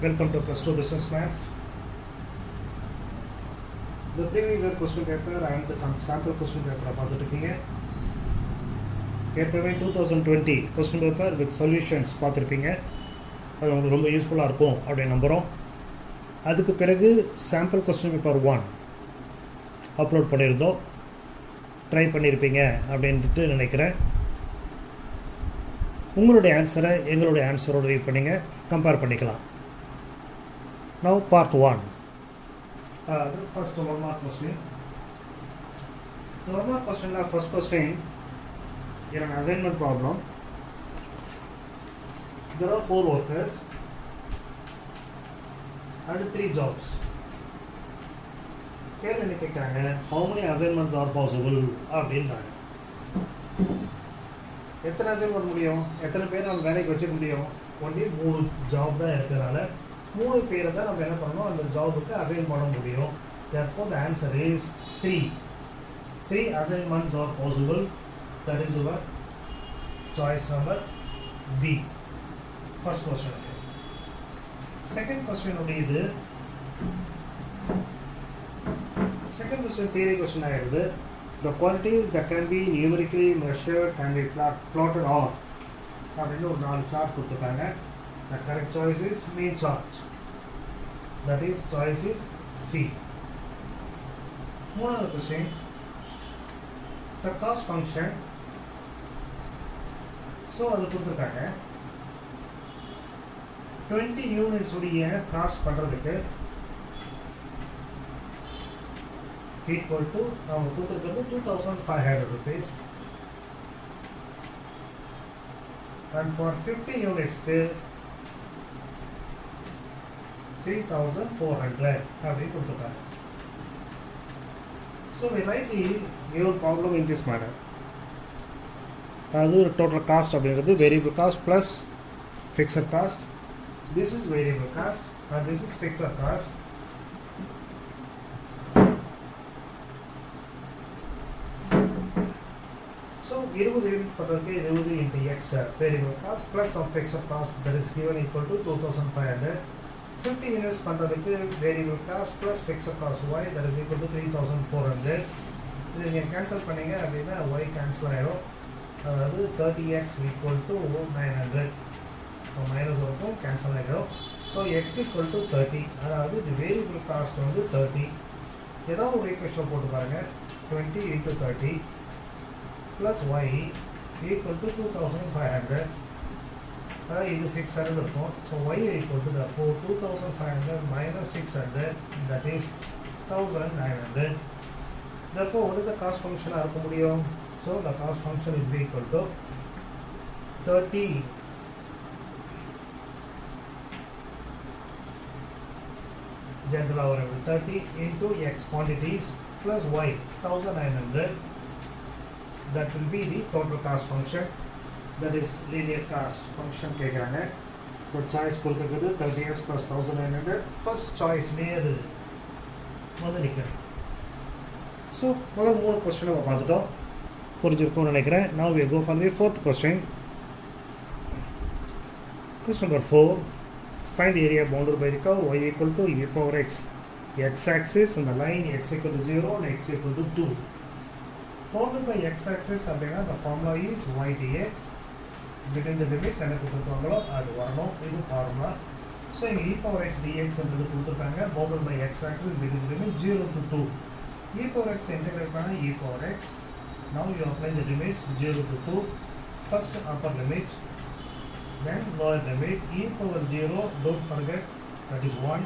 Welcome to Plus 2 Business Maths. The previous year question paper and some sample question paper பார்த்துருக்கீங்க. ஏற்கனவே 2020 question paper with solutions பார்த்துருப்பீங்க. அது உங்களுக்கு ரொம்ப யூஸ்ஃபுல்லாக இருக்கும் அப்படின்னு நம்புகிறோம். அதுக்கு பிறகு சாம்பிள் கொஸ்டின் பேப்பர் 1 அப்லோட் பண்ணியிருந்தோம். ட்ரை பண்ணியிருப்பீங்க அப்படின்ட்டு நினைக்கிறேன். உங்களுடைய ஆன்சரை எங்களுடைய ஆன்சரோடு ரீட் பண்ணிங்க, கம்பேர் பண்ணிக்கலாம். Now part 1. The first 1 mark question. The 1 mark question, first question, here an assignment problem. There are 4 workers and 3 jobs. கேள்வி என்ன கேட்குறாங்க, how many assignments are possible அப்படின்றாங்க. எத்தனை அசைன்மெண்ட் முடியும், எத்தனை பேர் நம்ம வேலைக்கு வச்சுக்க முடியும்? ஒன்லி 3 ஜாப் தான் இருக்கிறனால 3 பேரை தான் நம்ம என்ன பண்ணணும், அந்த ஜாபுக்கு அசைன் பண்ண முடியும். Therefore the answer is 3. 3 assignments are possible. That is your choice number B. First question. Second question is second question theory question ஆயிருது. The quantities that can be numerically measured can be plotted on அப்படின்னு ஒரு 4 chart கொடுத்துருக்காங்க. The correct choice is main chart. That is choice is C. மூணாவது question, the cost function. So அது கொடுத்துருக்காங்க 20 units உடைய cost பண்ணுறதுக்கு equal to அவங்க கொடுத்துருக்கிறது 2500 rupees, and for 50 யூனிட்ஸ்க்கு 3400 அப்படி கொடுத்துருக்காங்க. So we write your problem in this manner. அது டோட்டல் காஸ்ட் அப்படிங்கிறது variable cost plus fixed cost. This is variable cost and this is fixed cost. So 20 unit பண்ணுறதுக்கு 20 into x variable cost plus some fixed cost that is given equal to 2500. 50 units பண்ணுறதுக்கு variable cost plus fixed cost y that is equal to 3400. இது நீங்கள் cancel பண்ணீங்க அப்படின்னா y cancel ஆகிடும். அதாவது 30x equal to 900. Minus இருக்கும், cancel ஆகிடும். So x equal to 30, அதாவது இது வேரியபிள் காஸ்ட் வந்து 30. ஏதாவது ஒரு ஈக்குவேஷன் போட்டு பாருங்கள். 20 into 30 plus y equal to 2500. அதாவது இது 600 இருக்கும். So y equal to the 2500 minus 600, that is 1900. Therefore what is the cost function இருக்க முடியும்? So the cost function will be equal to 30 general variable 30 into x quantities plus y 1900. That will be the total cost function. That is linear cost function கேட்குறாங்க. இப்போ choice கொடுத்துருக்குது 30x plus 1900. First சாய்ஸ்லேயே அது வந்து நிற்கிறேன். So முதல் 3 question நம்ம பார்த்துட்டோம், புரிஞ்சிருக்கும்னு நினைக்கிறேன். Now we go for the fourth question. Question number 4. Find the area bounded by the curve y equal to e power x. X-axis and the line x equal to 0 and x equal to 2. Bounded by x-axis அப்படின்னா the formula is y dx. Between the limits என்ன கொடுத்துருக்காங்களோ அது வரணும், இது formula. So இங்கே e power x dx என்றது கொடுத்துருக்காங்க. bounded by x-axis between the limit 0 to 2. e power x integrate பண்ண e power x. Now you apply the limits 0 to 2. First upper limit, then lower limit. E power 0, don't forget, that is 1.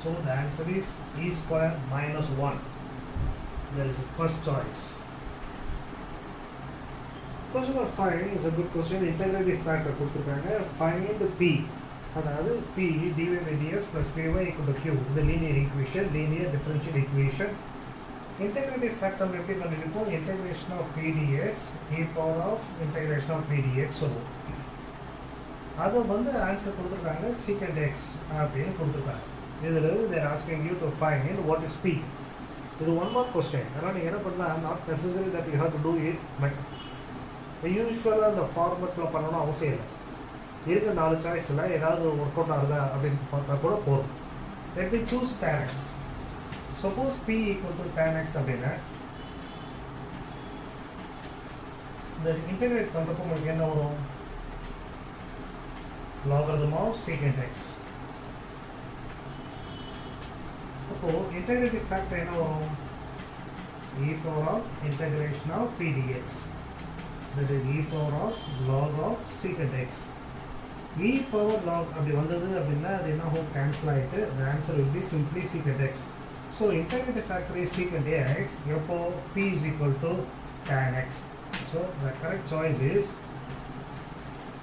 So the answer is e square minus 1. That is the first choice. Question number 5 is a good question. Integrative factor கொடுத்துருக்காங்க. Find p, அதாவது p dy by ds plus py equal to q. இந்த linear equation, linear differential equation. Integrative factor எப்படி பண்ணிருக்கோம்? integration of p dx e power of integration of p dx சொல்லுவோம். அதை வந்து answer கொடுத்துருக்காங்க secant x அப்படின்னு கொடுத்துருக்காங்க. இதில் they are asking you to find what is p. இது 1 mark question. அதனால் நீங்கள் என்ன பண்ணலாம், not necessary that you have to do it, but யூஸ்வலாக அந்த ஃபார்மெட்டில் பண்ணணும் அவசியம் இல்லை. இருக்க 4 சாய்ஸில் ஏதாவது ஒர்க் அவுட் ஆகுதா அப்படின்னு பார்த்தா கூட போதும். Let me choose tan x. Suppose p equal to tan x அப்படின்னா இந்த இன்டெகிரேட் பண்ணுறப்போ உங்களுக்கு என்ன வரும்? logarithm of secant x. அப்போ இன்டெகிரேட்டிவ் ஃபேக்டர் என்ன வரும்? e power of integration of p dx, that is e power of log of secant x. e power log அப்படி வந்தது அப்படின்னா அது என்ன ஆகும்? கேன்சல் ஆகிட்டு the answer will be simply secant x. So integrative factor is secant x. எப்போ p is equal to tan x. So the correct choice is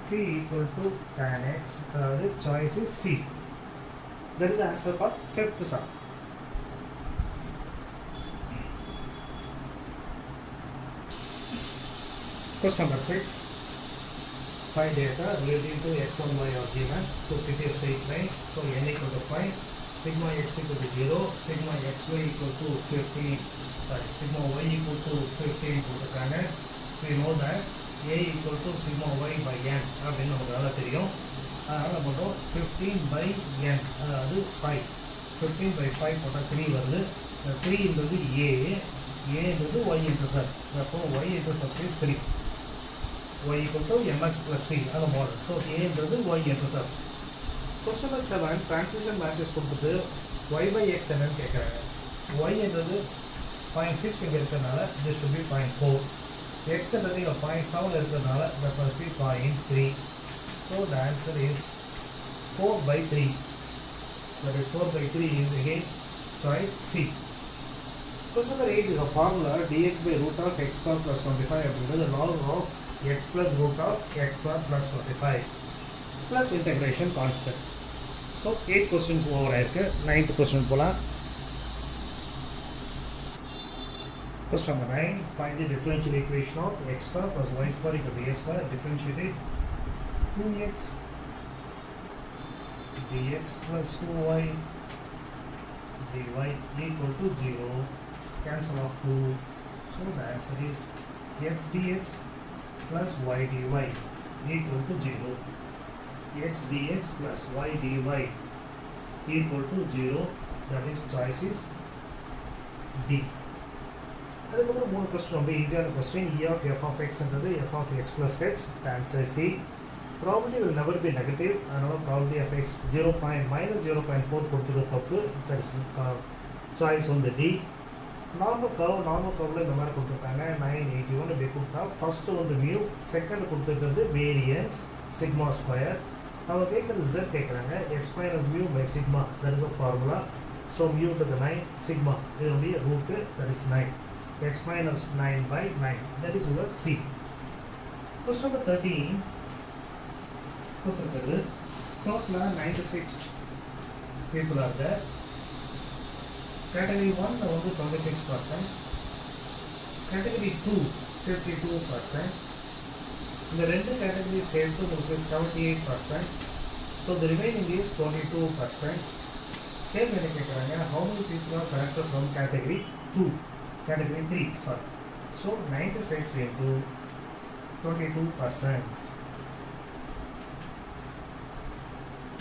p equal to tan x. The choice is C. That is the answer for fifth sum. Question number 6. Find data relating to x1, y are given to fit a straight line. So n equal to 5, sigma x equal to 0, sigma xy equal to 15, sigma y equal to 15 கொடுத்துருக்காங்க. We know that a equal to sigma y by n அப்படின்னு நமக்கு நல்லா தெரியும். அதனால் நம்ம போட்டோம் 15 by n, அதாவது 5. 15 by 5 போட்டால் 3 வருது. 3ன்றது a ன்றது y intercept. அப்போ y intercept is 3. y equal to mx plus c as a model. So a ன்றது y intercept. Question number 7, transition matrix கொடுத்துட்டு y by x என்னன்னு கேட்குறாங்க. y ன்றது 0.6 இங்கே இருக்கிறதுனால this should be 0.4. x ன்றது இங்கே 0.7 இருக்கிறதுனால that must be 0.3. So the answer is 4 by 3. That is 4 by 3 is again choice C. Question number 8 is a formula dx by root of x square plus 25 அப்படிங்கிறது log of x plus root of x square plus 25 plus integration constant. So 8 questions over ஆயிருக்கு. 9th question போலாம். Question number 9, find the differential equation of x square plus y square equal to a square. Differentiate 2x dx plus 2y dy equal to 0. Cancel off 2. So the answer is x dx plus y dy equal to 0. x dx plus y dy equal to 0. That is choice is D. அதுக்கப்புறம் 3 question ரொம்ப ஈஸியான question. e of f of x ன்றது f of x plus h. The answer is C. Probability will never be negative. அதனால probability of x -0.4 கொடுத்துருக்க தப்பு. That is choice on the D. Normal கர்வில் இந்த மாதிரி கொடுத்துருக்காங்க. 981 இப்படி கொடுத்தா ஃபர்ஸ்ட் வந்து மியூ, செகண்ட் கொடுத்துருக்கிறது வேரியன்ஸ் சிக்மா ஸ்கொயர். அவங்க கேட்குறது z கேட்குறாங்க. X minus mu by sigma, that is a formula. So mu to the 9 sigma, இதனுடைய root that is 9. X minus 9 by 9, that is your C. Question number 13 கொடுத்துருக்கிறது. டோட்டலாக 96 people are there. Category 1 வந்து 26%, Category 2 52%. இந்த ரெண்டு category சேர்த்து உங்களுக்கு 78%. So the remaining is 22%. கேள்வி என்ன கேட்குறாங்க? how many people are selected from category 2, category 3 sorry. So 96 into 22%.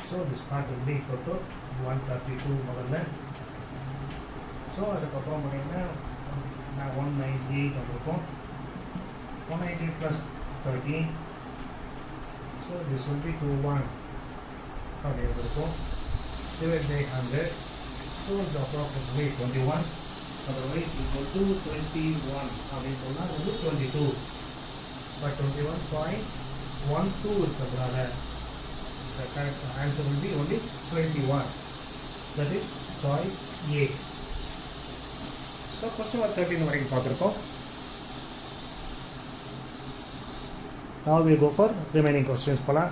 So this part will be equal to 132 முதல்ல. ஸோ அதுக்கப்புறம் பார்த்தீங்கன்னா நான் 198 வந்திருக்கோம். 190 plus 13. So this will be 21 அப்படி இருந்திருக்கும். divided by 100. ஸோ இது approximately 21. otherwise equal to 21 அப்படின்னு சொன்னால் வந்து 22. but 21.12 இருக்கிறதுனால the correct answer will be only 21. that is choice A. So question number 13 வரைக்கும் பார்த்துருக்கோம். Now we go for remaining questions போலாம்.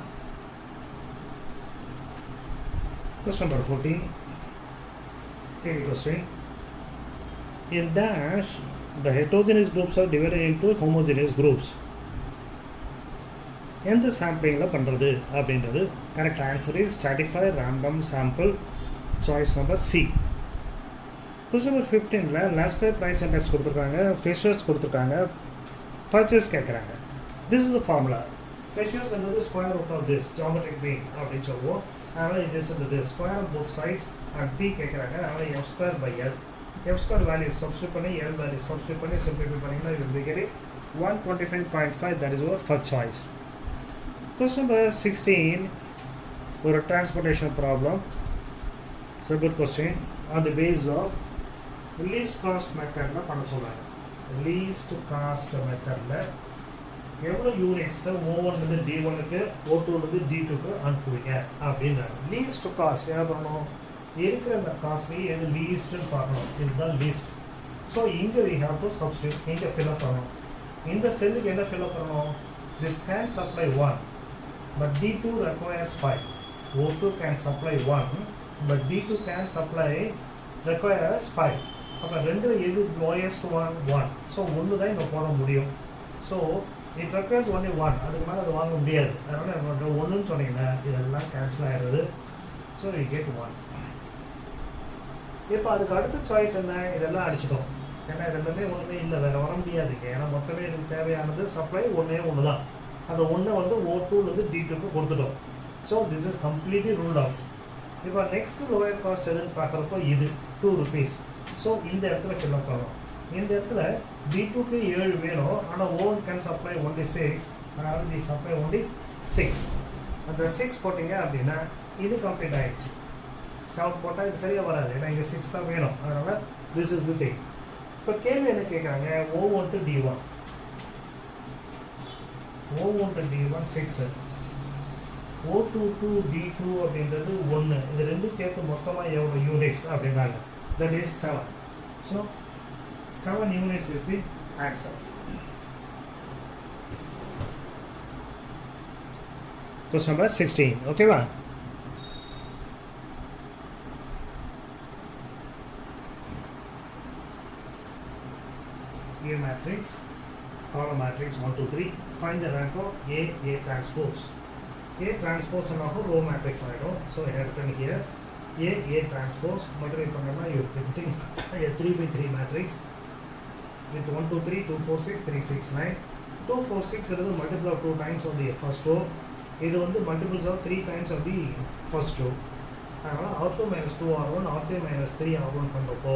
Question number 14. Take a question. In dash, the heterogeneous groups are divided into homogeneous groups. எந்த சாம்பிளிங்கில் பண்ணுறது அப்படின்றது correct answer is stratify random sample. Choice number C. Question number 15 last price index கொடுத்துருக்காங்க, Fisher's கொடுத்துருக்காங்க, purchase கேட்குறாங்க. This is the formula. Fissures is the square root of this geometric mean அப்படின்னு சொல்லுவோம். அதனால this is the square of both sides and b கேக்குறாங்க. அதனால f square by l. f square value substitute பண்ணி l value substitute பண்ணி simplify பண்ணீங்கன்னா you will be getting 125.5. that is our first choice. Question number 16 for a transportation problem. It's a good question on the basis of least cost method la பண்ண சொல்றாங்க. least cost method la எவ்வளோ யூனிட்ஸை O1 D1க்கு O2 D2க்கு அனுப்புவீங்க அப்படின்னா least cost என்ன பண்ணணும், இருக்கிற அந்த காஸ்ட்லேயே எது லீஸ்ட்னு பார்க்கணும். இதுதான் லீஸ்ட். ஸோ இங்கே வி ஹேவ் டு சப்ஸ்டியூட், இங்கே ஃபில்அப் பண்ணணும். இந்த செல்லுக்கு என்ன ஃபில்அப் பண்ணணும், this can supply 1 but D2 requires 5. O2 can supply 1 but D2 can supply requires 5. அப்போ ரெண்டில் எது லோயஸ்ட் ஒன் 1. ஸோ ஒன்று தான் இங்கே போட முடியும். So it requires only 1. அதுக்கு மேலே அது வாங்க முடியாது. அதனால் நம்மளோட ஒன்றுன்னு சொன்னீங்கன்னா இதெல்லாம் கேன்சல் ஆகிடுது. So we get 1. இப்போ அதுக்கு அடுத்த சாய்ஸ் என்ன, இதெல்லாம் அடிச்சிட்டோம். ஏன்னா இதெல்லாமே ஒன்றுமே இல்லை, வேறு வர முடியாதுங்க. ஏன்னா மொத்தமே எனக்கு தேவையானது சப்ளை ஒன்று தான். அந்த ஒன்றை O2 D2க்கு கொடுத்துட்டோம். So this is completely ruled out. இப்போ நெக்ஸ்ட் லோயர் காஸ்ட் எதுன்னு பார்க்குறப்போ இது 2 rupees. ஸோ இந்த இடத்துல ஃபில்அப் பண்ணணும். இந்த இடத்துல D2க்கு 7 வேணும், ஆனால் O1 கேன் சப்ளை only 6. அதாவது தி சப்ளை only 6. அந்த 6 போட்டிங்க அப்படின்னா இது கம்ப்ளீட் ஆகிடுச்சு. 7 போட்டால் இது சரியாக வராது, ஏன்னா இங்கே 6 தான் வேணும். அதனால் திஸ் இஸ் தி திங். இப்போ கேள்வி என்ன கேட்குறாங்க, O1 to D1 6, O2 to D2 அப்படின்றது 1. இது ரெண்டு சேர்த்து மொத்தமாக எவ்வளோ யூனிட்ஸ் அப்படின்னாங்க, that is 7. So 7 units is the answer. Question number 16. Okay, va? A matrix, column matrix 1, 2, 3. Find the rank of A transpose. A transpose and also row matrix I know. So I have written here A transpose. Multiply பண்ணா you getting a 3 by 3 matrix. With 1, 2, 3, 2, 4, 6, 3, 6, 9. 2, 4, 6 is the multiple of 2 times of the first row. This is the multiples of 3 times of the first row. R2 minus 2 R1, R3 minus 3 R1 பண்ணப்போ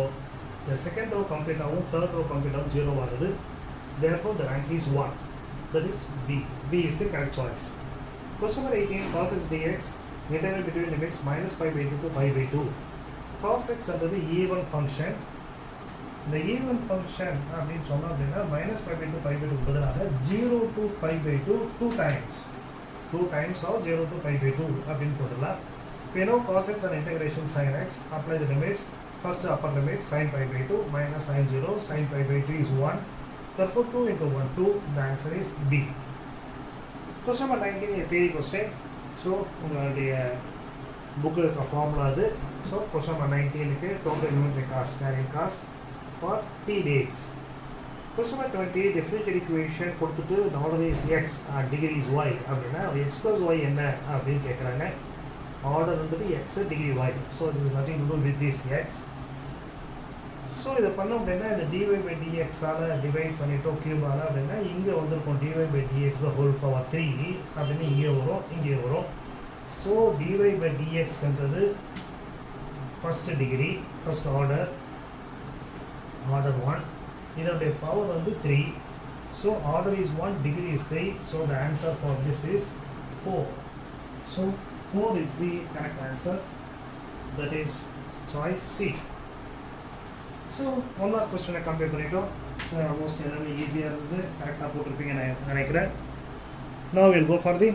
the second row complete ஆகும், third row complete ஆகும், 0 வருது. Therefore the rank is 1. That is B. B is the correct choice. Question number 18, cos x dx, integral between limits minus pi by 2 to pi by 2. Cos x under the even function. The even function அப்படின்னு சொன்னோம் அப்படின்னா minus pi by 2 pi by 2 பதிலாக 0 to pi by 2 2 times of 0 to pi by 2 அப்படின்னு போடலாம். We know cos x and integration sin x. Apply the limits. First upper limit sin pi by 2 minus sin 0. Sin pi by 2 is 1. Therefore 2 into 1 2. The answer is B. Question number 19 a theory question. So உங்களுடைய book இருக்க formula அது. So question number 19 total unitary cost carrying cost for t days. Question number 20 differential equation கொடுத்துட்டு the order is x and degree is y அப்படின்னா x plus y என்ன அப்படின்னு கேட்குறாங்க. Order வந்து x degree y. So this is nothing to do with this x. So இதை பண்ணோம் அப்படின்னா இந்த dy by dx all divide பண்ணிட்டோம் கியூபால் அப்படின்னா இங்கே வந்திருக்கும் dy by dx the whole power 3 அப்படின்னு இங்கே வரும். ஸோ dy by dx என்றது ஃபர்ஸ்ட் டிகிரி ஃபர்ஸ்ட் ஆர்டர் 1. இதனுடைய பவர் வந்து 3. So order is 1, degree is 3. So the answer for this is 4. So 4 is the correct answer. That is choice C. So one more question I complete பண்ணிட்டோம். So almost எல்லாமே ஈஸியாக இருந்தது, கரெக்டாக போட்டிருப்பீங்கன்னு நினைக்கிறேன். Now we'll go for the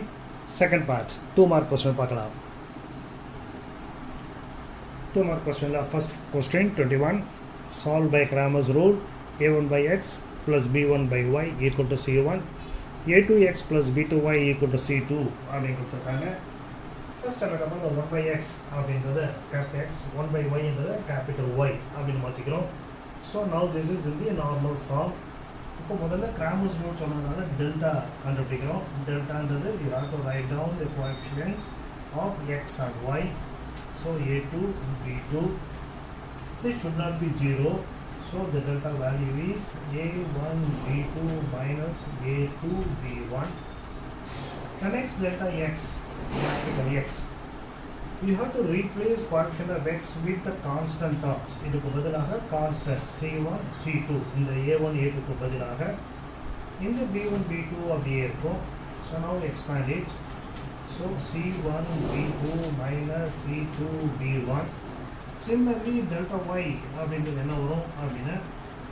second part. 2 mark question பார்க்கலாம். 2 mark question. First question 21. Solve by Cramer's rule. A1 by x plus B1 by y equal to C1. A2x plus B2y equal to C2 அப்படின்னு கொடுத்துருக்காங்க. First நம்ம 1 by x அப்படின்றது capital X, 1 by y என்றது capital Y அப்படின்னு மாற்றிக்கிறோம். So now this is in the normal form. இப்போ முதல்ல Cramer's rule சொன்னதுனால டெல்டா கண்டுபிடிக்கிறோம். டெல்டான்றது you have to write down the coefficients of x and y. So A2 B2 this should not be 0. So the delta value is A1 B2 minus A2 B1. The next delta x, capital X. You have to replace coefficient of x with the constant terms. இதுக்கு பதிலாக constant c1, c2 இந்த a1, a2 க்கு பதிலாக இந்த b1, b2 அப்படியே இருக்கும். So now expand it. So c1, b2 minus c2, b1. Similarly delta y அப்படின்றது என்ன வரும் அப்படின்னா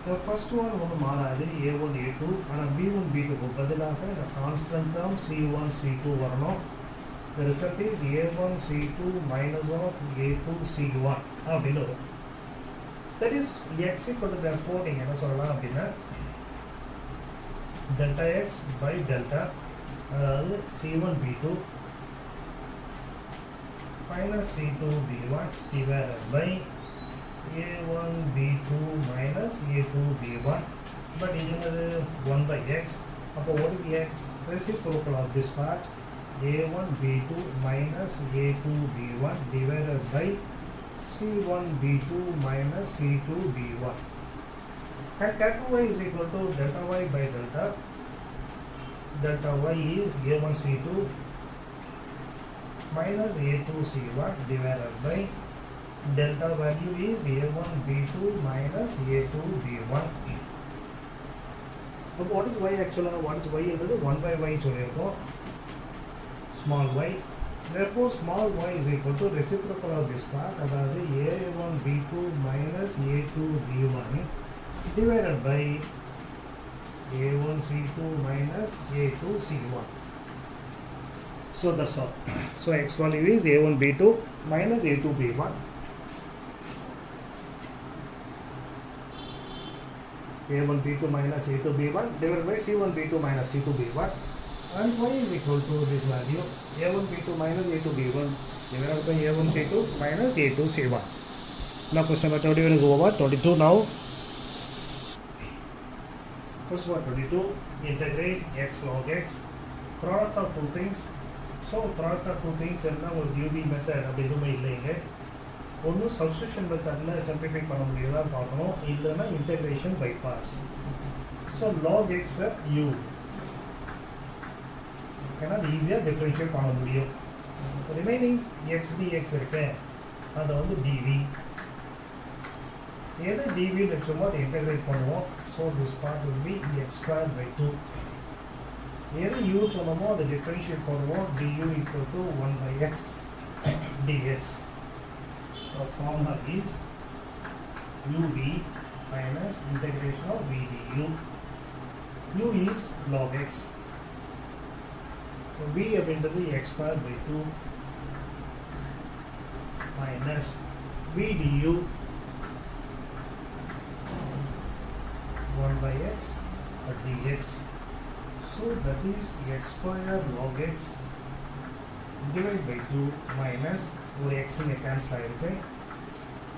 the first one ஒன்று மாறாது a1, a2 ஆனால் b1, b2 க்கு பதிலாக இந்த constant term c1, c2 வரணும். The result is a1 c2 minus of a2 c1 அப்படின்னு வரும். That is x equal to therefore நீங்கள் என்ன சொல்லலாம் அப்படின்னா delta x by delta அதாவது c1 b2 minus c2 b1 divided by a1 b2 minus a2 b1 but இது என்னது 1 by x அப்போ what is x? Reciprocal of this part a1 b2 minus a2 b1 divided by c1 b2 minus c2 b1 and capital Y is equal to delta y by delta. Delta y is a1 c2 minus a2 c1 divided by delta value is a1 b2 minus a2 b1. But what is y actually? What is y? Is 1 by y சொல்லிருக்கோம். Small y. Therefore, small y is equal to reciprocal of this part, அதாவது a1 b2 minus a2 b1 divided by a1 c2 minus a2 c1. So that's all. So x value is a1 b2 minus a2 b1. a1 b2 minus a2 b1 divided by c1 b2 minus c2 b1. And y is equal to this value a1 b2 minus a2 b1 divided by a1 c2 minus a2 c1. Now question number 21 is over. 22 now. Question number 22, integrate x log x, product of two things. So product of two things என்ன ஒரு UV method அப்படி எதுவுமே இல்லைங்க. ஒன்று substitution methodல simplify பண்ண முடியுதா பார்க்கணும், இல்லைன்னா integration by parts. So log x u ஏன்னா அது ஈஸியாக டிஃப்ரென்ஷியேட் பண்ண முடியும். ரிமைனிங் எக்ஸ் டிஎக்ஸ் இருக்கு அதை வந்து டிவி எது டிவின்னு வச்சோமோ அதை இன்டெகிரேட் பண்ணுவோம். So this part will be x square by 2. எது யூ சொன்னமோ அதை டிஃப்ரென்ஷியேட் பண்ணுவோம். Du equal to 1 by x dx. Formula is uv minus integration of v du. u is log x. v அப்படின்றது x square by 2 minus v du 1 by x dx. So that is x square log x divided by 2 minus ஒரு x இங்கே cancel ஆயிடுச்சு.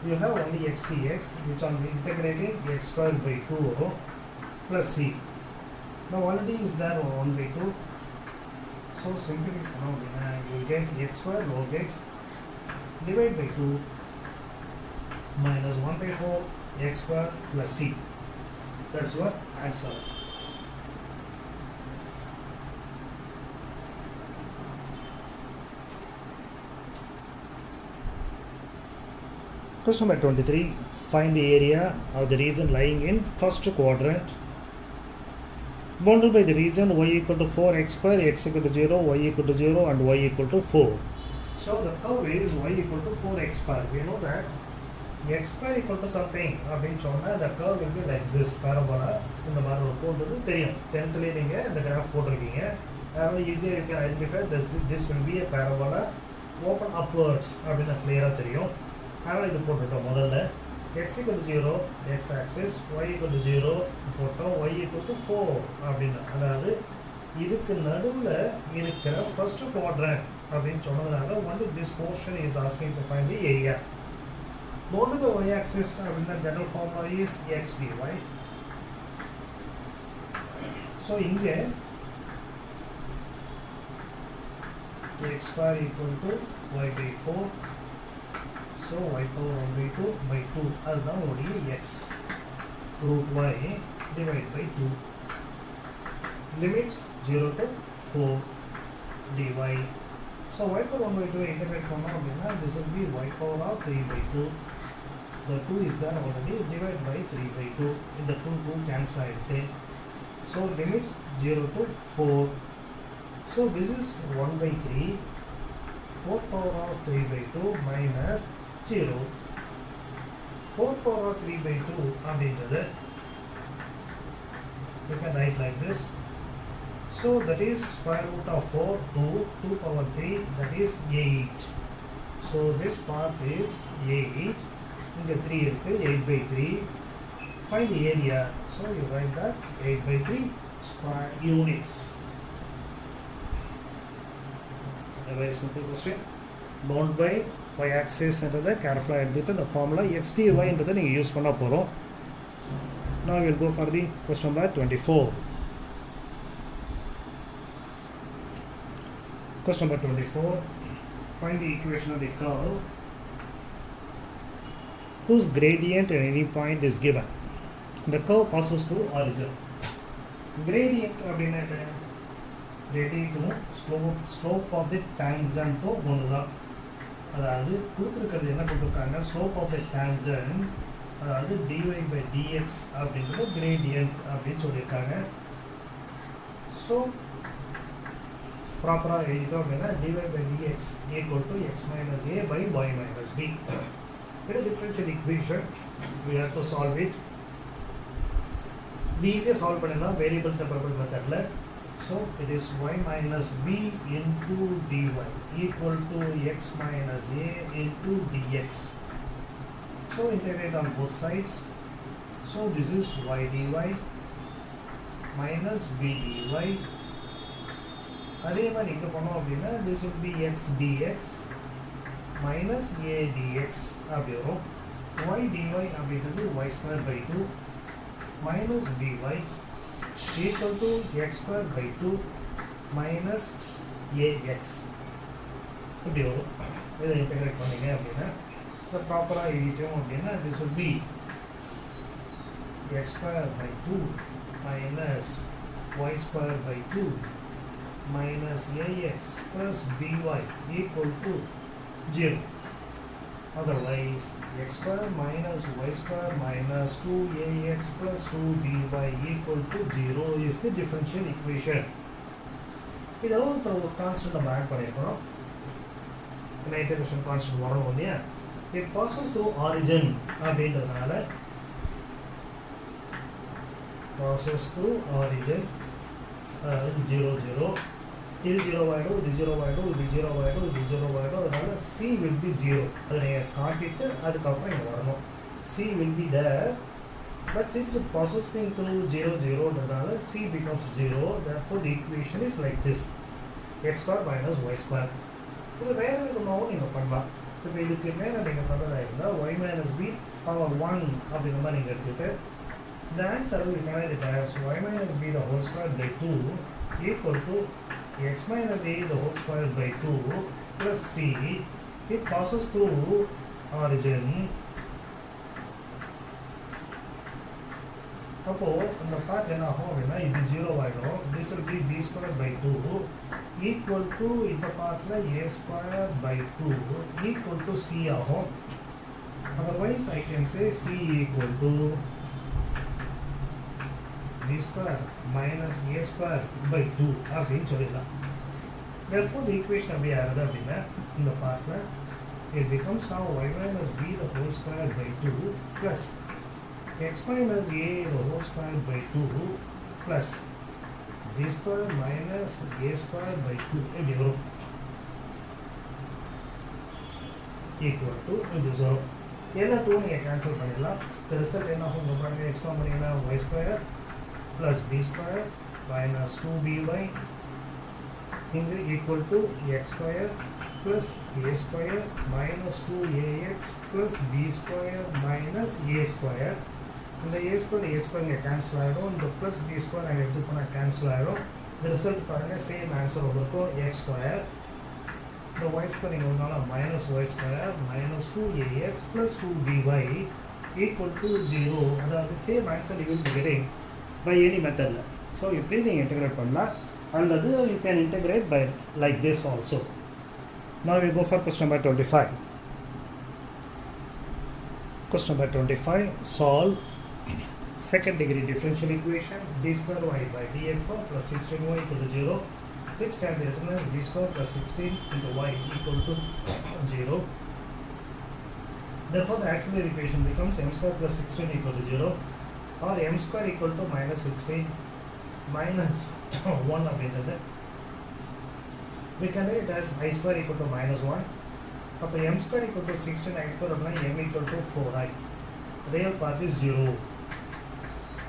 You have only x dx which on integrating x square by 2 வரும் plus c. Now already is there 1 by 2. So simply you get x square log x divided by 2 minus 1 by 4 x square plus c. That's your answer. Question number 23. Find the area of the region lying in first quadrant. Bounded by the region y equal to 4x square, x equal to 0, y equal to 0 and y equal to 4. So the curve is y equal to 4x square. We know that x square equal to something அப்படின்னு சொன்னால் the curve will be like this parabola. இந்த மாதிரி ஒரு போன்றது தெரியும். 10th நீங்கள் இந்த graph போட்டிருக்கீங்க. அதனால் ஈஸியாக you can identify this will be a parabola open upwards அப்படின்னு கிளியராக தெரியும். அதனால் இது போட்டுட்டோம் முதல்ல. x equal to 0 x axis, y equal to 0 போட்டோம், y equal to 4 அப்படின்னு. அதாவது இதுக்கு நடுவில் இருக்கிற first quadrant அப்படின்னு சொன்னதுனால only this portion is asking to find the area. Bounded by y axis அப்படின்னா general formula is x dy. So இங்கே x square equal to y by 4. So y power 1 by 2 by 2 அதுதான் உடைய x root y divided by 2. Limits 0 to 4. dy. So y power 1 by 2 integrate பண்ணோம் அப்படின்னா this will be y power of 3 by 2. The 2 is there already, divided by 3 by 2. இந்த 2 cancel ஆயிடுச்சு. So limits 0 to 4. So this is 1 by 3. 4 power of 3 by 2 minus 0. 4 power of 3 by 2 அப்படின்றது you can write like this. So that is square root of 4 to 2 power 3, that is 8. So this part is 8. இங்க 3 இருக்கு, 8 by 3. Find the area. So you write that 8 by 3 square units. A very simple question. Bound by y-axis என்றதை carefully எடுத்துட்டு இந்த formula x dy என்றதை நீங்க use பண்ண போறோம். Now we will go for the question number 24. Question number 24. Find the equation of the curve whose gradient at any point is given. The curve passes through origin. Gradient அப்படின்னா என்ன? Gradient slope of the tangent ஒன்று தான். அதாவது கொடுத்துருக்கிறது என்ன கொடுத்துருக்காங்க, slope of the tangent, அதாவது dy by dx அப்படின்றது கிரேடியன்ட் அப்படின்னு சொல்லியிருக்காங்க. ஸோ ப்ராப்பராக எழுதிட்டோம் அப்படின்னா dy by dx equal to x minus a by y minus b. இது differential equation. we have to solve it. இது ஈஸியாக சால்வ் பண்ணிடலாம் வேரியபிள் செப்பரபிள் மெத்தடில். So it is y minus b into dy equal to x minus a into dx. So integrate on both sides. So this is y dy minus b dy. அதே மாதிரி இங்கே பண்ணோம் அப்படின்னா this will be x dx minus a dx அப்படி வரும். y dy அப்படின்றது y square by 2 minus dy equal to x square by 2 minus ax இப்படி வரும். இதை இன்டெகிரேட் பண்ணிங்க அப்படின்னா இதை ப்ராப்பராக எழுதிட்டோம் அப்படின்னா this will be x square by 2 minus y square by 2 minus ax plus by equal to 0. Otherwise, x square minus y square minus 2ax plus 2by equal to 0 is the differential equation. இதெல்லாம் ஒரு constant நம்ம add பண்ணியிருக்கிறோம். Integration constant வரணும் இல்லையா. It passes through origin அப்படின்றதுனால passes through origin 0 0. இது 0 ஆகிடும், இது 0 ஆகிடும், இது 0 ஆகிடும், இது 0 ஆகிடும். அதனால c will be 0. அதை நீங்கள் காட்டிட்டு அதுக்கப்புறம் இங்கே வரணும். c will be there, but since it passing through 0 0ன்றதுனால c becomes 0. Therefore the equation is like this: x square minus y square. இது வேறு விதமாகவும் நீங்கள் பண்ணலாம். இப்போ இதுக்கு மேலே நீங்கள் பண்ணுறதா இருந்தால் y minus b power 1 அப்படிங்கிற மாதிரி நீங்கள் எடுத்துகிட்டு the answer will find it as y minus b the whole square by 2 equal to x minus a the whole square by 2 plus c. It passes through origin. அப்போ இந்த part என்ன ஆகும் அப்படின்னா இது 0 ஆகிடும். this will be b square by 2 equal to இந்த பார்ட்டில் a square by 2 equal to c ஆகும். otherwise I can say c equal to b square minus a square by 2 அப்படின்னு சொல்லிடலாம். therefore the equation அப்படி ஆகுது அப்படின்னா இந்த பார்ட்டில் it becomes now y minus b the whole square by 2 plus x minus a the whole square by 2 plus b square minus a square by 2 இப்படி வரும் equal to இது 0. எல்லா 2 நீங்கள் கேன்சல் பண்ணிடலாம். the result என்ன ஆகும் உங்கள் பாருங்கள், எக்ஸ்ட்ரா பண்ணிங்கன்னா y square plus b square minus 2by இங்கு equal to x square plus a square minus 2ax plus b square minus a square. இந்த a square இங்கே கேன்சல் ஆகிடும். இந்த plus b square நாங்கள் எடுத்து போனால் கேன்சல் ஆகிடும். இந்த ரிசல்ட் பாருங்கள் சேம் ஆன்சர் இருக்கும் x square. இந்த y square இங்கே வந்தாலும் minus y square minus 2ax plus 2by equal to 0. அதாவது same answer you will be getting by any method. So இப்படி நீங்கள் இன்டெகிரேட் பண்ணலாம். and you can integrate by like this also. Now we go for question number 25. Question number 25, solve second degree differential equation d square y by dx bar plus 16y equal to 0, which can be written as d square plus 16 into y equal to 0. Therefore the auxiliary equation becomes m square plus 16 equal to 0, or m square equal to minus 16 minus 1 அப்படின்றது we can write it as I square equal to minus 1. அப்போ m square equal to 16 I square அப்படின்னா m equal to 4i. Real part is 0.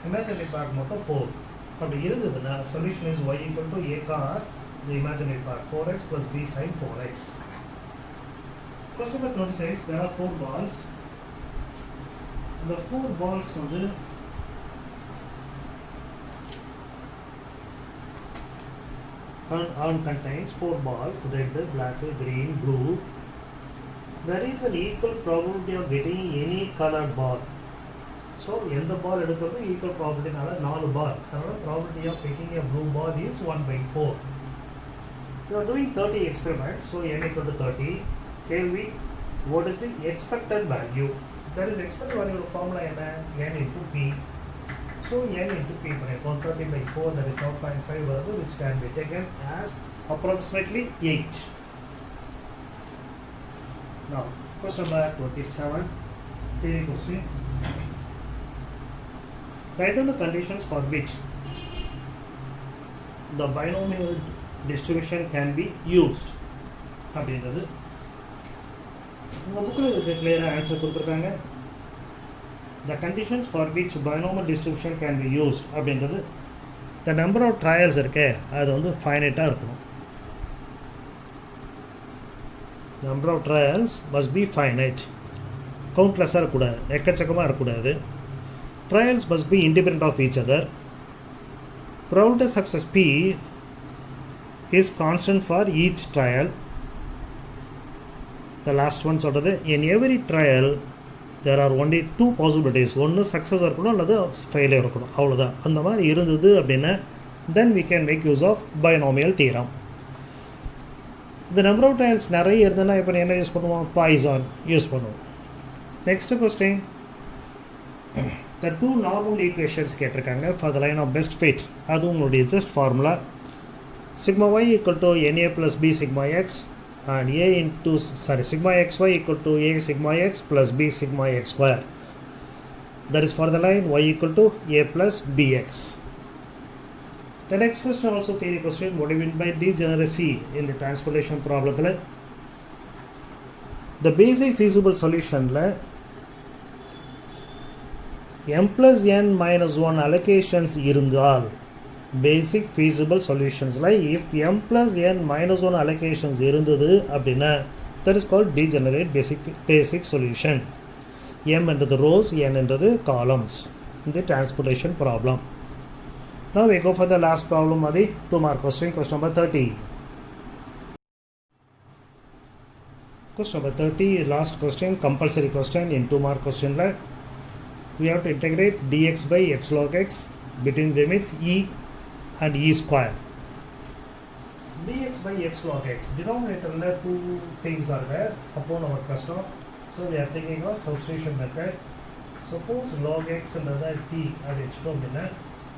Imaginary part மட்டும் 4. அப்படி இருந்ததுன்னா solution is y equal to a cos the imaginary part 4x plus b sin 4x. Question number 26, there are 4 balls. The 4 balls வந்து urn contains 4 balls, red, black, green, blue. There is an equal probability of getting any colored ball. So, எந்த ball எடுக்கிறது equal probability நால 4 ball. அதனால probability of picking a blue ball is 1 by 4. You are doing 30 experiments, so n equal to 30. கேள்வி, what is the expected value? That is expected value formula என்ன? n into p. So n into p பண்ணிருக்கோம் 30 by 4, that is 7.5 வருது, which can be taken as approximately 8. Now question number 27, theory question. Write down the conditions for which the binomial distribution can be used. அப்படின்றது உங்கள் புக்கில் இதுக்கு கிளியராக answer கொடுத்துருக்காங்க. The conditions for which binomial distribution can be used அப்படின்றது the number of trials இருக்கே அது வந்து ஃபைனைட்டாக இருக்கணும். Number of trials must be finite. கவுண்ட்லெஸ்ஸாக இருக்கக்கூடாது, எக்கச்சக்கமாக இருக்கக்கூடாது. Trials must be independent of each other. Probability success P is constant for each trial. The last one சொல்கிறது, in every trial there are only 2 possibilities. ஒன்று success இருக்கணும் அல்லது failure இருக்கணும், அவ்வளோதான். அந்த மாதிரி இருந்தது அப்படின்னா then we can make use of binomial theorem. இந்த நம்பர் ஆஃப் ட்ரையல்ஸ் நிறைய இருந்ததுன்னா இப்போ என்ன யூஸ் பண்ணுவோம்? பாய்சான் யூஸ் பண்ணுவோம். Next question, the 2 normal equations கேட்டிருக்காங்க for the line of best fit. அது உங்களுடைய just formula sigma y equal to na plus b sigma x and sigma xy equal to a sigma x plus b sigma x square. That is for the line y equal to a plus bx. The next question also theory question, what do you mean by degeneracy in the transportation problem? The basic feasible solution m plus n minus 1 allocations இருந்தால் basic feasible solutions like if m plus n minus 1 allocations இருந்தது அப்படின்னா that is called degenerate basic solution. m என்றது rows, n என்றது columns in the transportation problem. Now we go for the last problem of the 2-mark question, question number 30. Question number 30, last question, compulsory question in 2-mark question. We have to integrate dx by x log x between limits e and e square. Dx by x log x, denominator 2 things are there upon our custom. So we are thinking of substitution method. Suppose log x and other t are explained.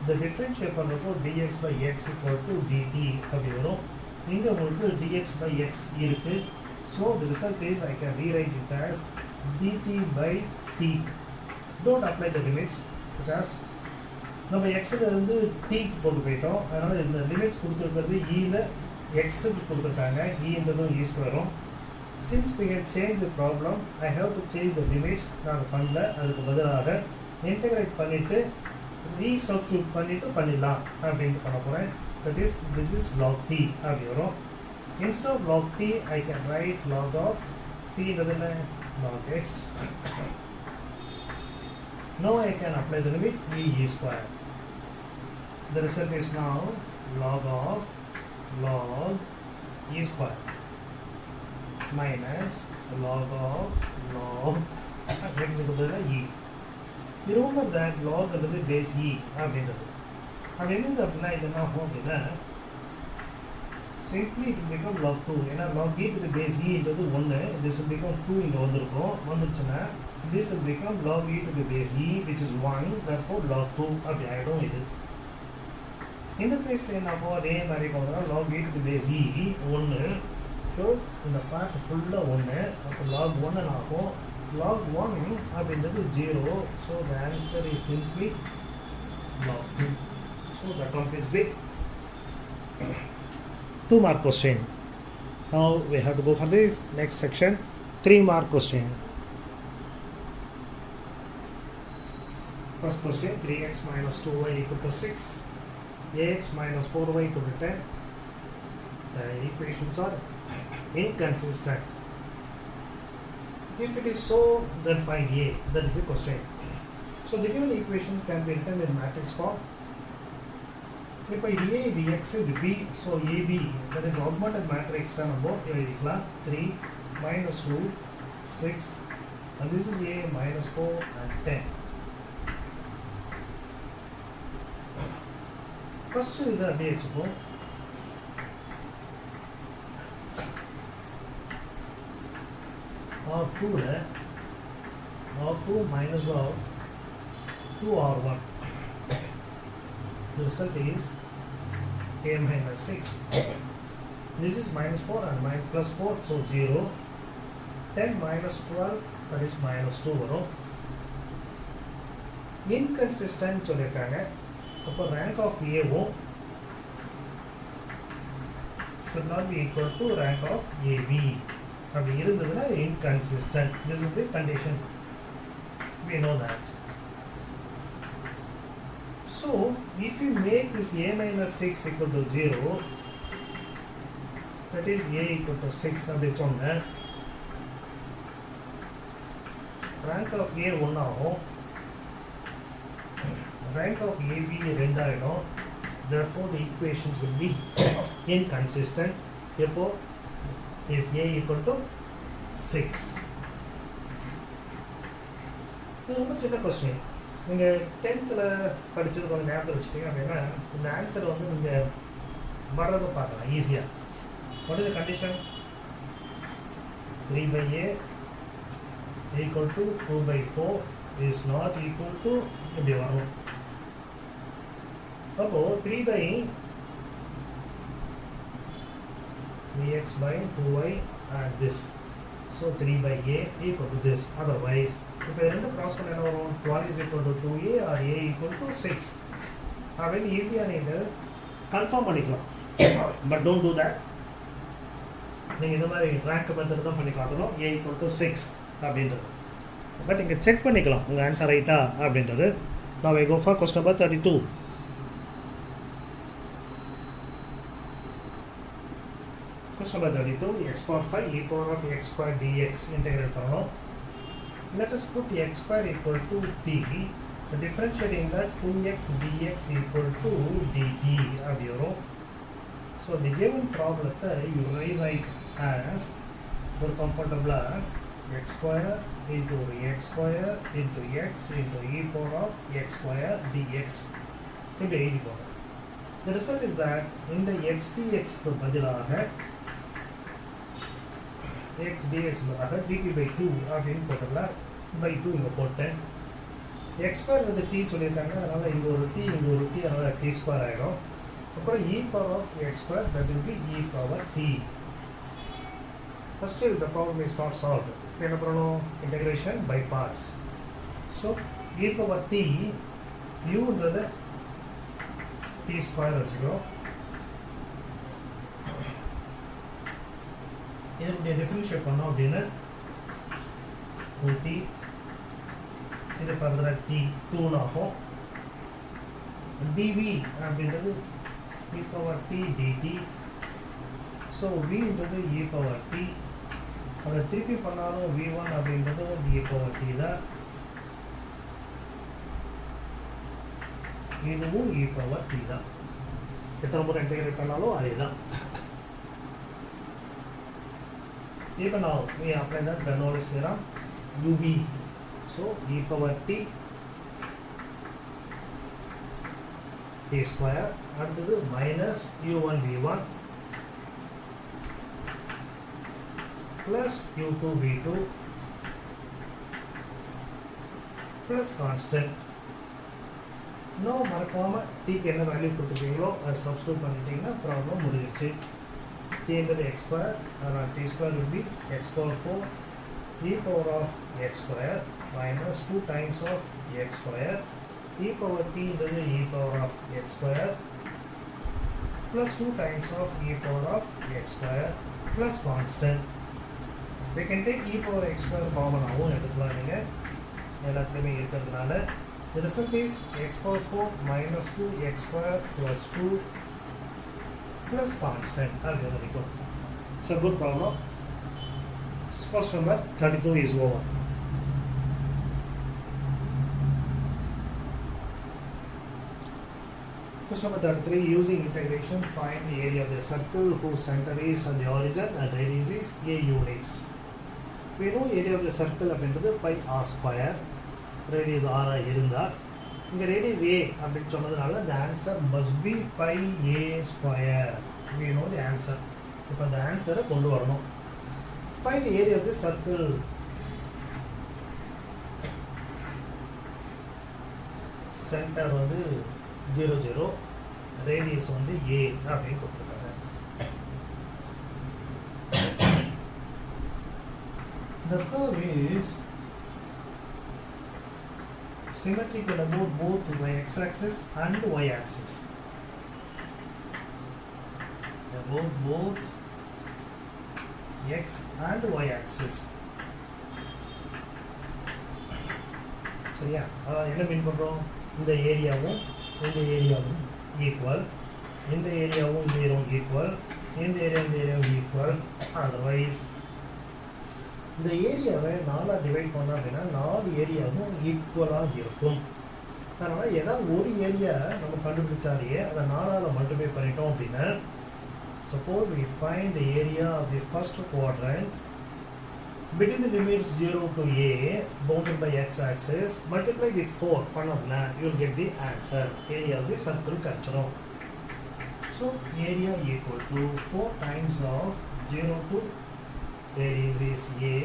The differential பண்ணுறப்போ dx by x equal to dt அப்படி வரும். இங்கே உங்களுக்கு dx by x இருக்கு. So the result is I can rewrite it as dt by t. Don't apply the limits because நம்ம xல இருந்து t கொண்டு போயிட்டோம். அதனால இந்த லிமிட்ஸ் கொடுத்துருக்கிறது eல xக்கு கொடுத்துருக்காங்க. என்றதும் e ஸ்கொயரும். Since we have changed the problem, I have to change the limits. நான் பண்ணல, அதுக்கு பதிலாக இன்டெகிரேட் பண்ணிட்டு resubstitute பண்ணிடலாம் அப்படின்ட்டு பண்ண போகிறேன். That is, this is log t அப்படி வரும். Instead of log t, I can write log of t என்னது என்ன? Log x. Now I can apply the limit e square. The result is now log of log e square minus log of log x equal to e. You remember that log அல்லது base e அப்படின்றது. அப்படி என்னது அப்படின்னா இது என்ன ஆகும் அப்படின்னா simply it will become log 2. ஏன்னா log e to the base e என்றது 1. This will become 2 இங்க வந்திருக்கும். வந்துச்சுன்னா this will become log e to the base e which is 1. Therefore log 2 அப்படி ஆயிடும் இது. இந்த கேஸ்ல என்ன ஆகும்? அதே மாதிரி போனா log e to the base e 1. So இந்த பார்ட் ஃபுல்லாக 1. அப்போ log 1 ஆகும். log 1 அப்படின்றது 0. So the answer is simply log 2. So that one fits the 2 mark question. Now we have to go for the next section, 3 mark question. First question, 3x minus 2y equal to 6, ax minus 4y equal to 10. The equations are inconsistent. If it is so, then find a. That is the question. So the given equations can be written in matrix form. If I A இது X இது B, so AB, that is augmented matrix நம்ம எழுதிக்கலாம். 3 minus 2, 6, and this is A minus 4 and 10. First இது அப்படியே வச்சுப்போம். R2ல R2 minus of 2R1. The result is a minus 6. This is minus 4 and plus 4, so 0. 10 minus 12, that is minus 2 வரும். Inconsistent சொல்லிருக்காங்க. அப்போ rank of A should not be equal to rank of AB. அப்படி இருந்ததுன்னா inconsistent. This is the condition. We know that. So, if you make this a minus 6 equal to 0, that is a equal to 6 அப்படி சொன்ன rank of a 1 ஆகும், rank of AB 2 ஆகிடும். Therefore, the equations will be inconsistent. Therefore, if a equal to 6. இது ரொம்ப சின்ன question. நீங்கள் 10th படித்தது கொஞ்சம் ஞாபகம் வச்சுட்டீங்க அப்படின்னா இந்த ஆன்சரை வந்து நீங்கள் வர்றதை பார்க்கலாம் ஈஸியாக. What is the condition? 3 by a equal to 2 by 4 is not equal to இப்படி வரும். அப்போது 3 by 3x by 2y and this. So 3 by a equal to this. Otherwise, இப்போ ரெண்டு கிராஸ் பண்ண என்ன வரும்? 12 is equal to 2a or a equal to 6 அப்படின்னு ஈஸியாக நீங்கள் கன்ஃபார்ம் பண்ணிக்கலாம். But don't do that. நீங்கள் இந்த மாதிரி ரேங்க் மெத்தட் தான் பண்ணி காட்டணும். a equal to 6 அப்படின்றது. பட் இங்கே செக் பண்ணிக்கலாம் உங்கள் ஆன்சர் ரைட்டா அப்படின்றது. Now we go for question number 32. Question number 32, x power 5 e power of x square dx integrate பண்ணணும். Let us put x square equal to t. Differentiating that 2x dx equal to dt அப்படி வரும். So the given problem you rewrite as for comfortable x square into x square into x into e power of x square dx. இப்படி எழுதிக்கோங்க. The result is that இந்த x dx க்கு பதிலாக x dx பதிலாக dt by 2 அப்படின்னு போட்டுடலாம். by 2 இங்கே போட்டேன். x ஸ்கொயர் வந்து t சொல்லியிருக்காங்க, அதனால் இங்கே ஒரு t இங்கே ஒரு t, அதனால் t ஸ்கொயர் ஆகிடும். அப்புறம் e power of x square, that will be e power t. First the problem is not solved. என்ன பண்ணணும்? integration by parts. So e power t uன்றது t square வச்சுக்கிறோம். இதனுடைய டிஃபரன்ஷியேட் பண்ணோம் அப்படின்னா 2t, இது ஃபர்தராக t 2 ஆகும். dv அப்படின்றது e power t dt. So vன்றது e power t. அதை திருப்பி பண்ணாலும் v1 அப்படின்றது e power t தான். இதுவும் e power t தான். எத்தனை முறை இன்டெகிரேட் பண்ணாலும் அதே தான். Even now we apply the Bernoulli's theorem UV. So e power t t square அடுத்தது minus u1 v1 plus u2 v2 plus constant. No மறக்காம t க்கு என்ன வேல்யூ கொடுத்துருக்கீங்களோ அதை சப்ஸ்டிட்யூட் பண்ணிட்டீங்கன்னா ப்ராப்ளம் முடிஞ்சிருச்சு. t என்பது x square, அதனால் t square will be x power 4 e power of x square minus 2 times of x square e power t என்பது e power of x square plus 2 times of e power of x square plus constant. We can take e power x square common ஆகவும் எடுக்கலாம் நீங்கள் எல்லாத்துலேயுமே இருக்கிறதுனால. The result is x power 4 minus 2 x square plus 2 plus constant. It's a good problem. Question number 32 is over. Question number 33, using integration, find the area of the circle whose center is on the origin and radius is a units. We know area of the circle அப்படின்றது pi r square, radius r இருந்தால் இங்கே radius a அப்படின்னு சொன்னதுனால the answer must be pi a square. We know the answer. இப்போ அந்த ஆன்சரை கொண்டு வரணும். Find the area of the circle. Center வந்து 0 0, radius வந்து a அப்படின்னு கொடுத்துருக்காங்க. The curve is symmetrical about both the x-axis and y-axis. About both x and y-axis. சரியா? என்ன மீன் பண்ணுறோம்? இந்த ஏரியாவும் இந்த ஏரியாவும் ஈக்குவல், இந்த ஏரியாவும் இந்த ஏரியாவும் ஈக்குவல், இந்த ஏரியாவும் ஈக்குவல். அதர்வைஸ் இந்த ஏரியாவை 4 டிவைட் பண்ணோம் அப்படின்னா 4 ஏரியாவும் ஈக்குவலாக இருக்கும். அதனால் ஏதாவது ஒரு ஏரியா நம்ம கண்டுபிடிச்சாலேயே அதை 4ஆல் மல்டிப்ளை பண்ணிட்டோம் அப்படின்னா, suppose we find the area of the first quadrant between the limits 0 to a bounded by x-axis, multiply with 4 பண்ணோம்னா you will get the answer. Area of the circle கிடைச்சிடும். So area equal to 4 times of 0 to radius is a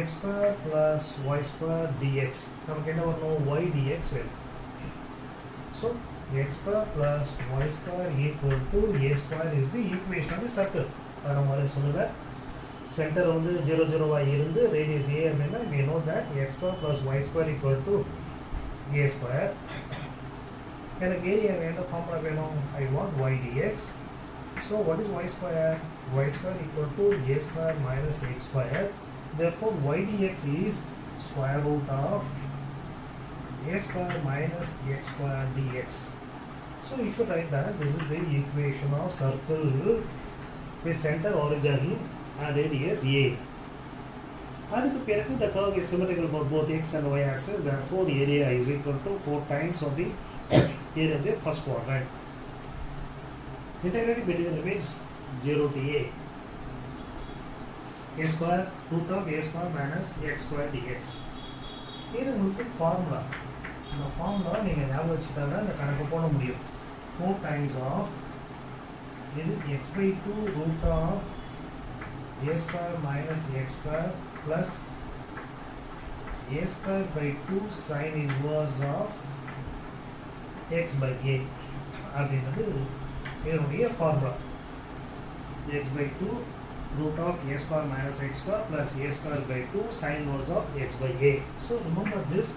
x square plus y square dx. நமக்கு என்ன வரணும்? y dx வேணும். So x square plus y square equal to a square is the equation of the circle. அதை நம்ம அதை சொல்லலை. Centre வந்து 0 0 இருந்து radius a அப்படின்னா we know that x square plus y square equal to a square. எனக்கு area வேணும், formula வேணும். I want y dx. So what is y square? Y square equal to a square minus x square. Therefore y dx is square root of a square minus x square dx. So you should write that this is the equation of circle with center origin and radius a. அதுக்கு பிறகு the curve is symmetrical for both x and y axis. Therefore area is equal to 4 times of the area of the first quadrant. Integrating between the limits 0 to a square root of a square minus x square dx. இது உங்களுக்கு formula. இந்த formula நீங்கள் ஞாபகம் வச்சுட்டாங்க இந்த கணக்கு போட முடியும். 4 times of இது x by 2 root of a square minus x square plus a square by 2 sin inverse of x by a அப்படின்றது இதனுடைய formula. x by 2 root of a square minus x square plus a square by 2 sin inverse of x by a. So remember this.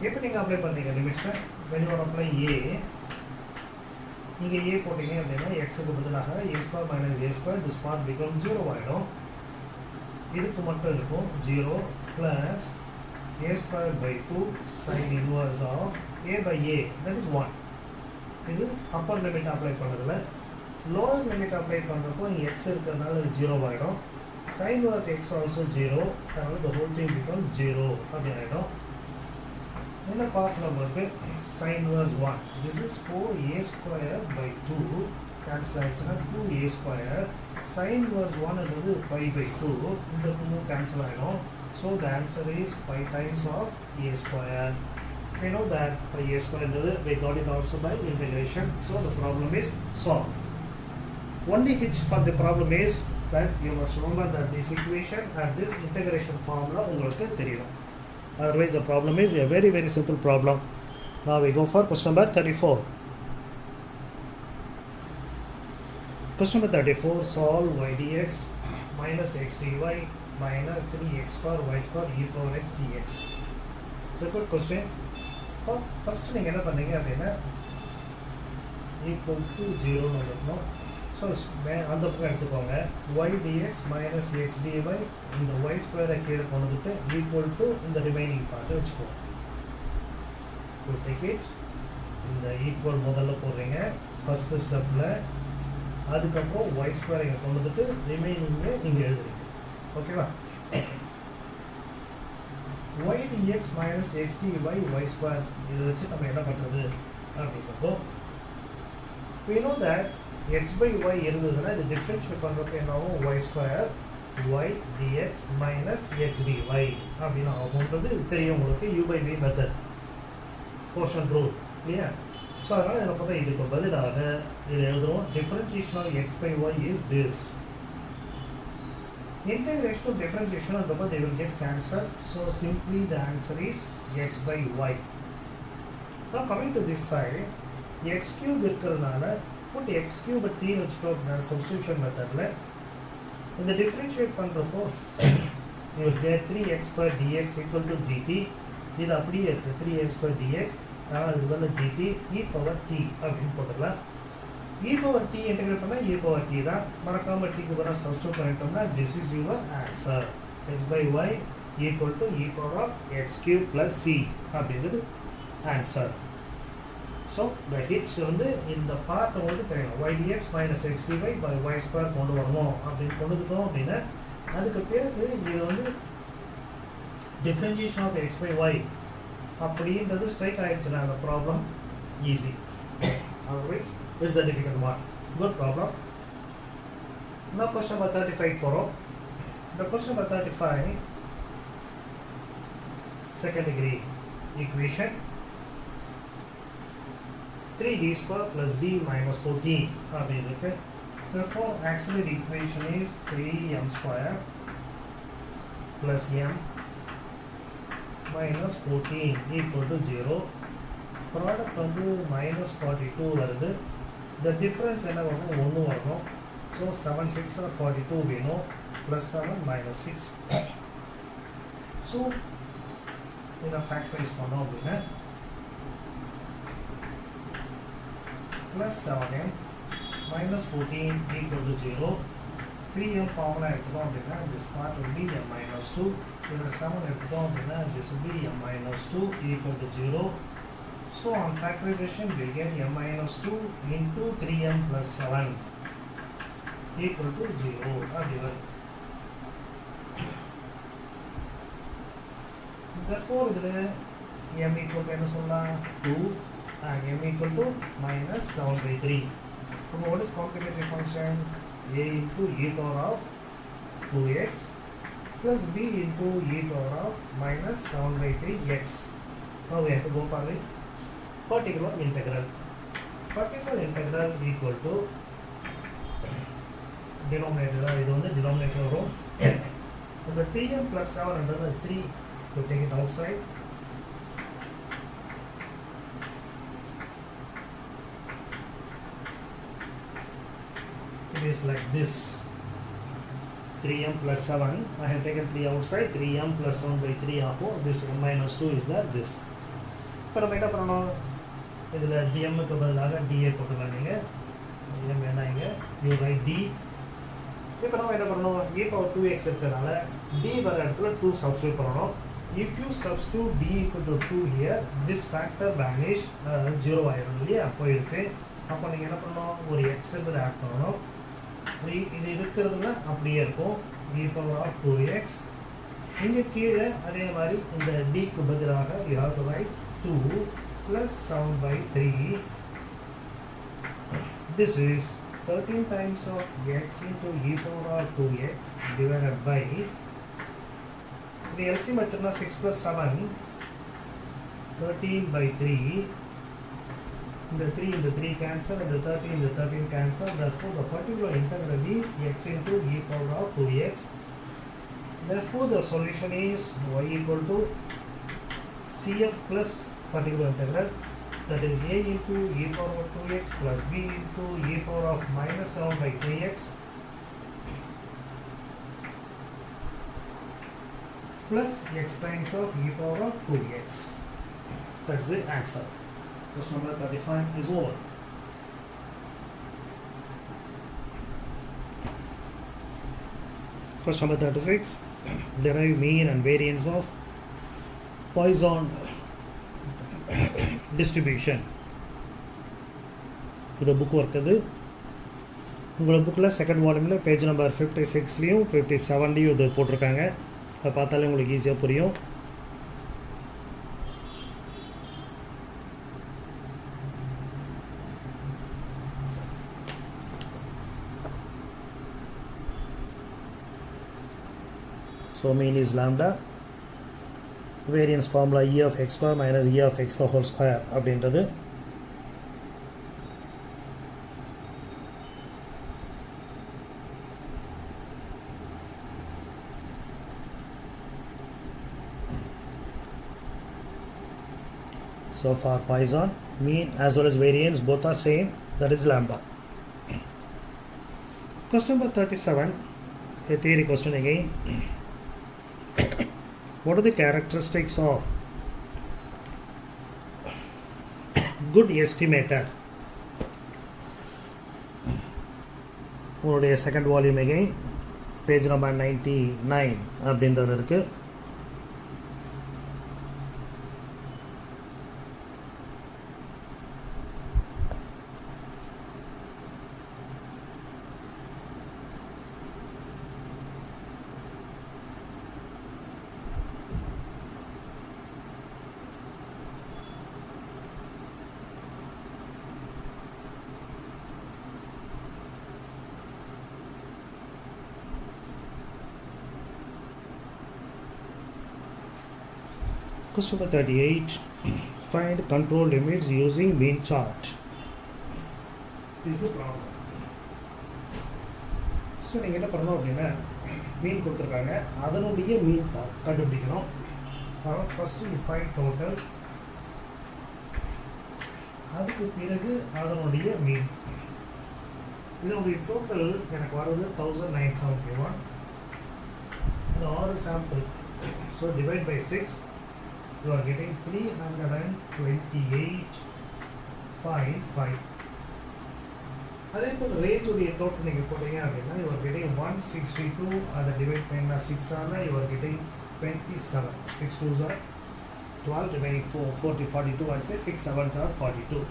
எப்படி நீங்கள் apply பண்ணீங்க லிமிட்ஸை? when you apply a, நீங்கள் a போட்டீங்க அப்படின்னா எக்ஸுக்கு பதிலாக a square minus a square, this part becomes 0 ஆகிடும். இதுக்கு மட்டும் இருக்கும் 0 plus a square by 2 sin inverse of a by a, that is 1. இது அப்பர் லிமிட் அப்ளை பண்ணதில்லை. லோவர் லிமிட் அப்ளை பண்ணுறப்போ இங்கே எக்ஸ் இருக்கிறதுனால இது 0 ஆகிடும். sin inverse x also 0, அதனால the whole thing becomes 0 அப்படி ஆகிடும். இந்த பார்ட்டில் உங்களுக்கு sin inverse 1, this is 4a square by 2 cancel ஆகிடுச்சுன்னா 2a square, sin inverse 1 என்பது pi by 2, இந்த 2 cancel ஆகிடும். So the answer is pi times of a square. We know that pi a square, we got it also by integration. So the problem is solved. Only hitch for the problem is that you must remember that this equation and this integration formula உங்களுக்கு தெரியணும். Otherwise the problem is a very very simple problem. Now we go for question number 34. Question number 34, solve y dx minus x dy minus 3x square y square e power x dx. So good question. First நீங்கள் என்ன பண்ணீங்க அப்படின்னா equal to 0 னு எழுதணும். So அந்த பக்கம் எடுத்துக்கோங்க y dx minus x dy இந்த y ஸ்கொயரை கீழே கொண்டுட்டு ஈக்குவல் டு இந்த ரிமைனிங் பார்ட்டு வச்சுக்கோங்க. யூ டேக் இட், இந்த ஈக்குவல் முதல்ல போடுறீங்க ஃபஸ்ட்டு ஸ்டெப்பில், அதுக்கப்புறம் y ஸ்கொயரை இங்கே கொண்டுட்டு ரிமைனிங்கு இங்கே எழுதுறீங்க. ஓகேவா? y dx minus x dy y square இதை வச்சு நம்ம என்ன பண்ணுறது அப்படின்றப்போ we know that x by y இருந்ததுன்னா இது டிஃப்ரென்ஷியேட் பண்ணுறப்ப என்ன ஆகும், y square y dx minus x dy அப்படின்னு ஆகும்ன்றது தெரியும் உங்களுக்கு, u by v method portion rule இல்லையா? ஸோ அதனால் இதில் பார்த்தா இதுக்கு பதிலாக இதை எழுதுவோம் differentiation of x by y is this. Integration of differentiation and they will get cancelled, so simply the answer is x by y. Now coming to this side, x cube இருக்கிறதுனால put x cube t வச்சுட்டோம் substitution methodல இந்த differentiate பண்ணுறப்போ you will get 3x square dx equal to dt. இது அப்படியே இருக்குது 3x square dx, அதனால் இது வந்து dt e power t அப்படின்னு போட்டுக்கலாம். e power t இன்டெகிரேட் பண்ணால் e power t தான், மறக்காமல் tக்கு பதிலாக சப்ஸ்டிட்யூட் பண்ணிட்டோம்னா this is your answer. x by y equal to e power of x cube plus c அப்படிங்கிறது ஆன்சர். ஸோ இந்த ஹிட்ஸ் வந்து இந்த பார்ட்டை வந்து தெரியும் y dx minus x dy by y square கொண்டு வரணும் அப்படின்னு கொண்டுட்டோம் அப்படின்னா அதுக்கு பிறகு இது வந்து differentiation of x by y அப்படின்றது ஸ்ட்ரைக் ஆகிடுச்சுன்னா அந்த problem easy. Otherwise it's a difficult one. Good problem. Now question number 35 போகிறோம். The question number 35 second degree equation 3d square plus d minus 14 அப்படின்னு இருக்கு. Therefore auxiliary equation is 3m square plus m minus 14 equal to 0. Product வந்து minus 42 வருது. The difference என்ன வரும், 1 வரணும். So 7 6 or 42 வேணும், plus 7 minus 6. So இதை factorise பண்ணோம் அப்படின்னா plus 7m minus 14 equal to 0. 3m காமனாக எடுத்துட்டோம் அப்படின்னா this part will be m minus 2. இதில் 7 எடுத்துட்டோம் அப்படின்னா this will be m minus 2 equal to 0. So on factorization we get m minus 2 into 3m plus 7 equal to 0 அப்படி வரும். Therefore இதில் m equal to என்ன சொல்லலாம் 2 and m equal to minus 7 by 3. So what is complementary function? A into e power of 2x plus b into e power of minus 7 by 3x. Now we have to go for the particular integral. Particular integral equal to denominator. இது வந்து denominator வரும். இந்த 3m plus 7 என்றது 3 to take it outside. It is like this 3m plus 7. I have taken 3 outside. 3m plus 7 by 3 ஆகும். This 1 minus 2 is that this. இப்போ நம்ம என்ன பண்ணணும், இதில் dmக்கு பதிலாக dA கொண்டு வந்தீங்க, dm வேணாங்க, you write d. இப்போ நம்ம என்ன பண்ணணும், e power 2x இருக்கிறதுனால d வர இடத்துல 2 substitute பண்ணணும். If you substitute d equal to 2 here, this factor vanish, 0 ஆயிடும் இல்லையா, போயிடுச்சு. அப்போ நீங்கள் என்ன பண்ணணும், ஒரு x என்பது ஆட் பண்ணணும். இது இருக்கிறதுல அப்படியே இருக்கும் e power of 2x. இங்கே கீழே அதே மாதிரி இந்த dக்கு பதிலாக you have to write 2 plus 7 by 3. This is 13 times of x into e power of 2x divided by the LCM எடுத்துனா 6 plus 7 13 by 3 the 3 into 3 cancel and the 13 into 13 cancel. Therefore, the particular integral is x into e power of 2x. Therefore, the solution is y equal to cf plus particular integral, that is a into e power of 2x plus b into e power of minus 7 by kx plus x times of e power of 2x. That's the answer. Question number 35 is over. Question number 36. Derive mean and variance of Poisson distribution. இது book work. அது உங்களோட புக்கில் second வால்யூமில் page number 56லேயும் 57லேயும் இது போட்டிருக்காங்க. அதை பார்த்தாலே உங்களுக்கு ஈஸியாக புரியும். So mean is lambda, variance formula e of x square minus e of x the whole square அப்படின்றது. So for Poisson, mean as well as variance both are same, that is lambda. Question number 37, a theory question again. What are the characteristics of good estimator? உங்களுடைய second volume again page number 99 அப்படின்றது இருக்கு. Question number 38. Find control limits using mean chart. Is the problem. So நீங்கள் என்ன பண்ணணும் அப்படின்னா மீன் கொடுத்துருக்காங்க, அதனுடைய மீன் கண்டுபிடிக்கணும். ஃபஸ்ட்டு யூ ஃபைண்ட் டோட்டல், அதுக்கு பிறகு அதனுடைய மீன். இதனுடைய டோட்டல் எனக்கு வர்றது 1971. இது 6 sample. So divide by 6, you are getting 328.5. அதே போல் ரேஞ்ச் உடைய டோட்டல் நீங்கள் போட்டீங்க அப்படின்னா you are getting 162. அதை டிவைட் பண்ணினா 6 ஆனால் you are getting 27. 6 2s are 12, remaining 4, 40, 42 and say 6 7s are 42.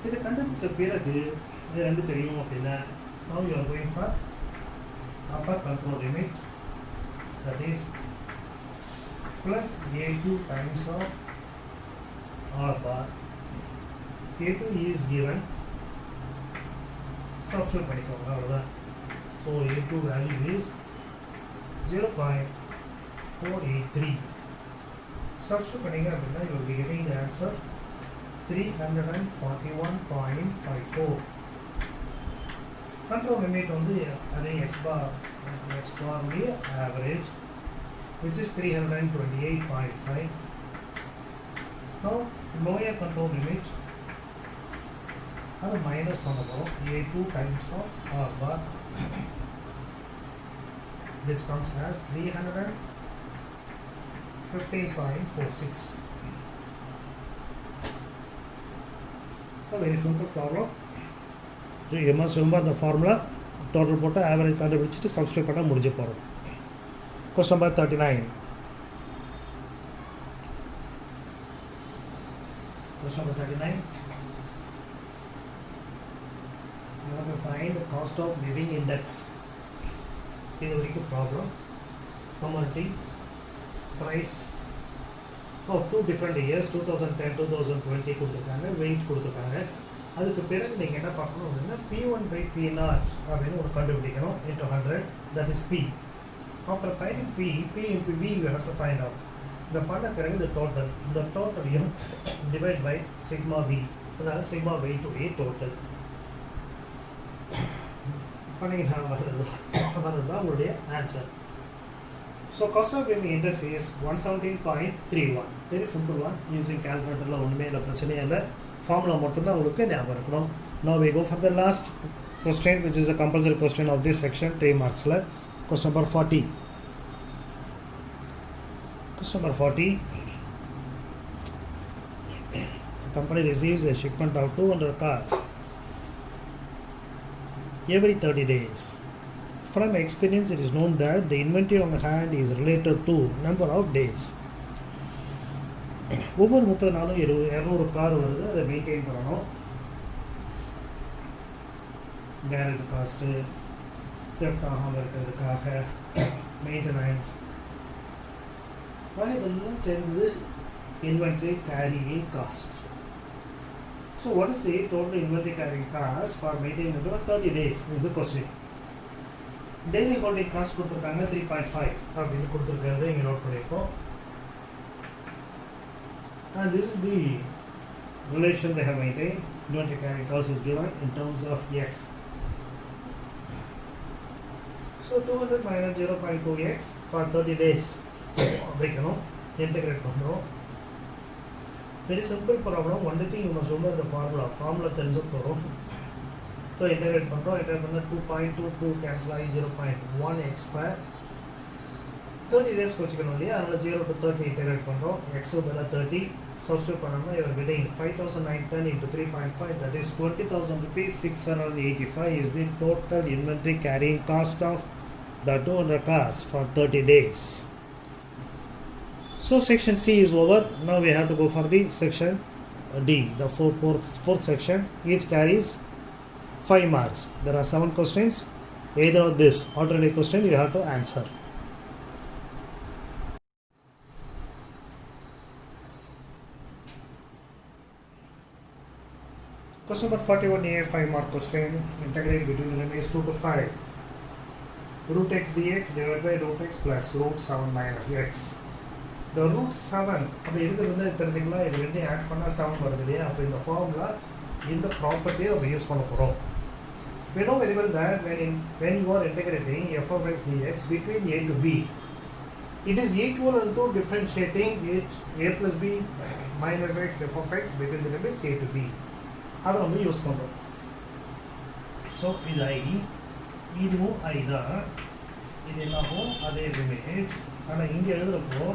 இதை கண்டுபிடிச்ச பிறகு இது ரெண்டு தெரியும் அப்படின்னா now you are going for upper control limit, that is plus a2 times of r bar. a2 is given, substitute பண்ணிக்கோங்க அவ்வளோதான். So a2 value is 0.483. substitute பண்ணிங்க அப்படின்னா you will be getting the answer 341.54. control limit வந்து அதே x bar உடைய average, which is 328.5. Now lower control limit, அது minus பண்ண போகிறோம் a2 times of r bar, which comes as 315.46. So very simple problem. You must remember the formula. Total போட்டு average கண்டுபிடிச்சிட்டு substitute பண்ண முடிஞ்சு போகிறோம். Question number 39. Question number 39. You have to find the cost of living index. இது வரைக்கும் problem. Commodity price of 2 different years, 2010 2020 கொடுத்துருக்காங்க, weight கொடுத்துருக்காங்க. அதுக்கு பிறகு நீங்கள் என்ன பார்க்கணும் அப்படின்னா P1 by P0 அப்படின்னு ஒரு கண்டுபிடிக்கணும் into 100, that is P. After finding P into V you have to find out. இந்த பண்ண பிறகு the total, the total you divide by sigma V. அதாவது சிக்மா பை 2a டோட்டல் பண்ணிங்கன்னா வர்றது தான் உங்களுடைய answer. So cost of living index is 117.31. Very simple one. Using கால்குலேட்டரில் ஒன்றுமே இல்லை, பிரச்சனையே இல்லை. ஃபார்முலா மட்டும்தான் உங்களுக்கு ஞாபகம் இருக்கணும். Now we go for the last question, which is a compulsory question of this section, 3 marks. Question number 40. Question number 40. The company receives a shipment of 200 cars every 30 days. From experience, it is known that the inventory on hand is related to number of days. ஒவ்வொரு 30 நாளும் 200 car வருது, அதை maintain பண்ணணும். Garage cost, theft ஆகாமல் இருக்கிறதுக்காக maintenance, இதெல்லாம் சேர்ந்தது inventory carrying cost. So what is the total inventory carrying cost for maintaining it over 30 days is the question. Daily holding cost கொடுத்துருக்காங்க 3.5 அப்படின்னு கொடுத்துருக்கிறது இங்கே நோட் பண்ணியிருக்கோம். And this is the relation they have maintained. Inventory carrying cost is given in terms of x. So 200 minus 0.2x for 30 days. வைக்கணும், integrate பண்ணுறோம். Very simple problem. One thing you must remember the formula தெரிஞ்சு போகிறோம். So integrate பண்ணுறோம். integrate பண்ண 2.22 cancel ஆகி 0.1x square. 30 days வச்சுக்கணும் இல்லையா, அதனால் 0 to 30 integrate பண்ணுறோம். x பதிலாக 30 substitute பண்ணோம்னா you are getting 5,910 into 3.5, that is 20,000 rupees 685 is the total inventory carrying cost of the 200 cars for 30 days. So section C is over. Now we have to go for the section D, the fourth section. Each carries 5 marks. There are 7 questions. Either of this alternate question you have to answer. Question number 41A, 5 mark question. Integrate between the limits 2 to 5. Root x dx divided by root x plus root 7 minus x. The root 7 அப்போ இருக்கிறது தெரிஞ்சுக்கலாம். இது ரெண்டையும் add பண்ணால் 7 வருது இல்லையா. அப்போ இந்த ஃபார்முலா இந்த ப்ராப்பர்ட்டியை நம்ம யூஸ் பண்ண போகிறோம். We know very well that when you are integrating f of x dx between a to b, it is equivalent to differentiating it a plus b minus x f of x between the limits a to b. அதை நம்ம use பண்ணுறோம். So இது ஐ, இதுவும் ஐ தான், இது எல்லாமும் அதே limits. ஆனால் இங்கே எழுதுகிறப்போ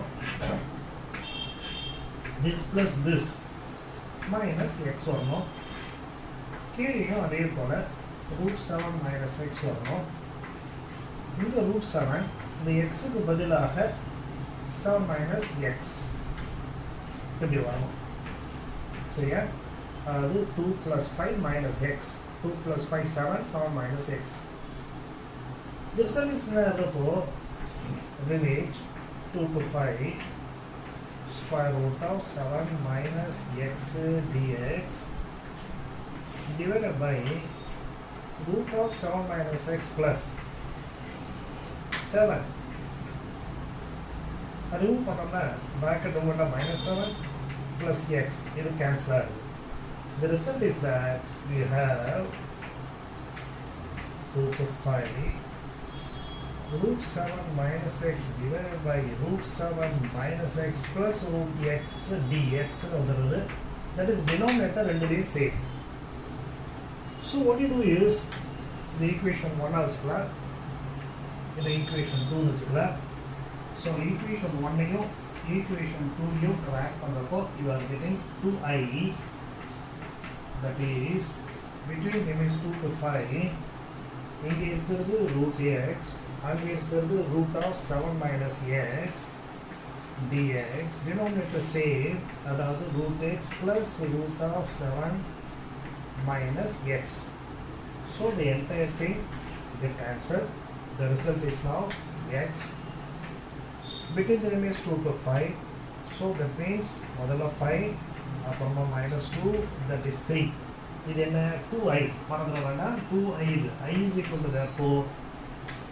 this plus this minus x வரணும். கீழேயும் அதே போல் ரூட் 7 மைனஸ் எக்ஸ் வரணும். இந்த ரூட் 7 இந்த எக்ஸுக்கு பதிலாக 7 மைனஸ் எக்ஸ் இப்படி வரணும். சரியா? அதாவது 2 + 5 minus x, 2 + 5 7, 7 minus x. The result is therefore limit 2 to 5 square root of 7 minus x dx divided by root of 7 minus x plus 7. remove பண்ணோம்னா bracket உங்கள்ட்ட -7 plus x இது cancel ஆகுது. The result is that we have 2 to 5 root 7 minus x divided by root 7 minus x plus root x dx. That is denominator ரெண்டுலேயும் same. So what you do is the equation 1 வச்சுக்கலாம், இந்த equation 2 வச்சுக்கலாம். So equation 1ஐயும் equation 2ஐயும் track பண்ணுறப்போ you are getting 2i, that is between limits 2 to 5. இங்கே இருக்கிறது root x, அங்கே இருக்கிறது root of 7 minus x dx. denominator same, அதாவது root x plus root of 7 minus x. So the entire thing get cancelled. The result is now x between the limits 2 to 5. So that means முதல்ல 5 அப்புறமா -2, that is 3. இது என்ன 2i மறந்துட வேண்டாம், 2i இது i is equal to therefore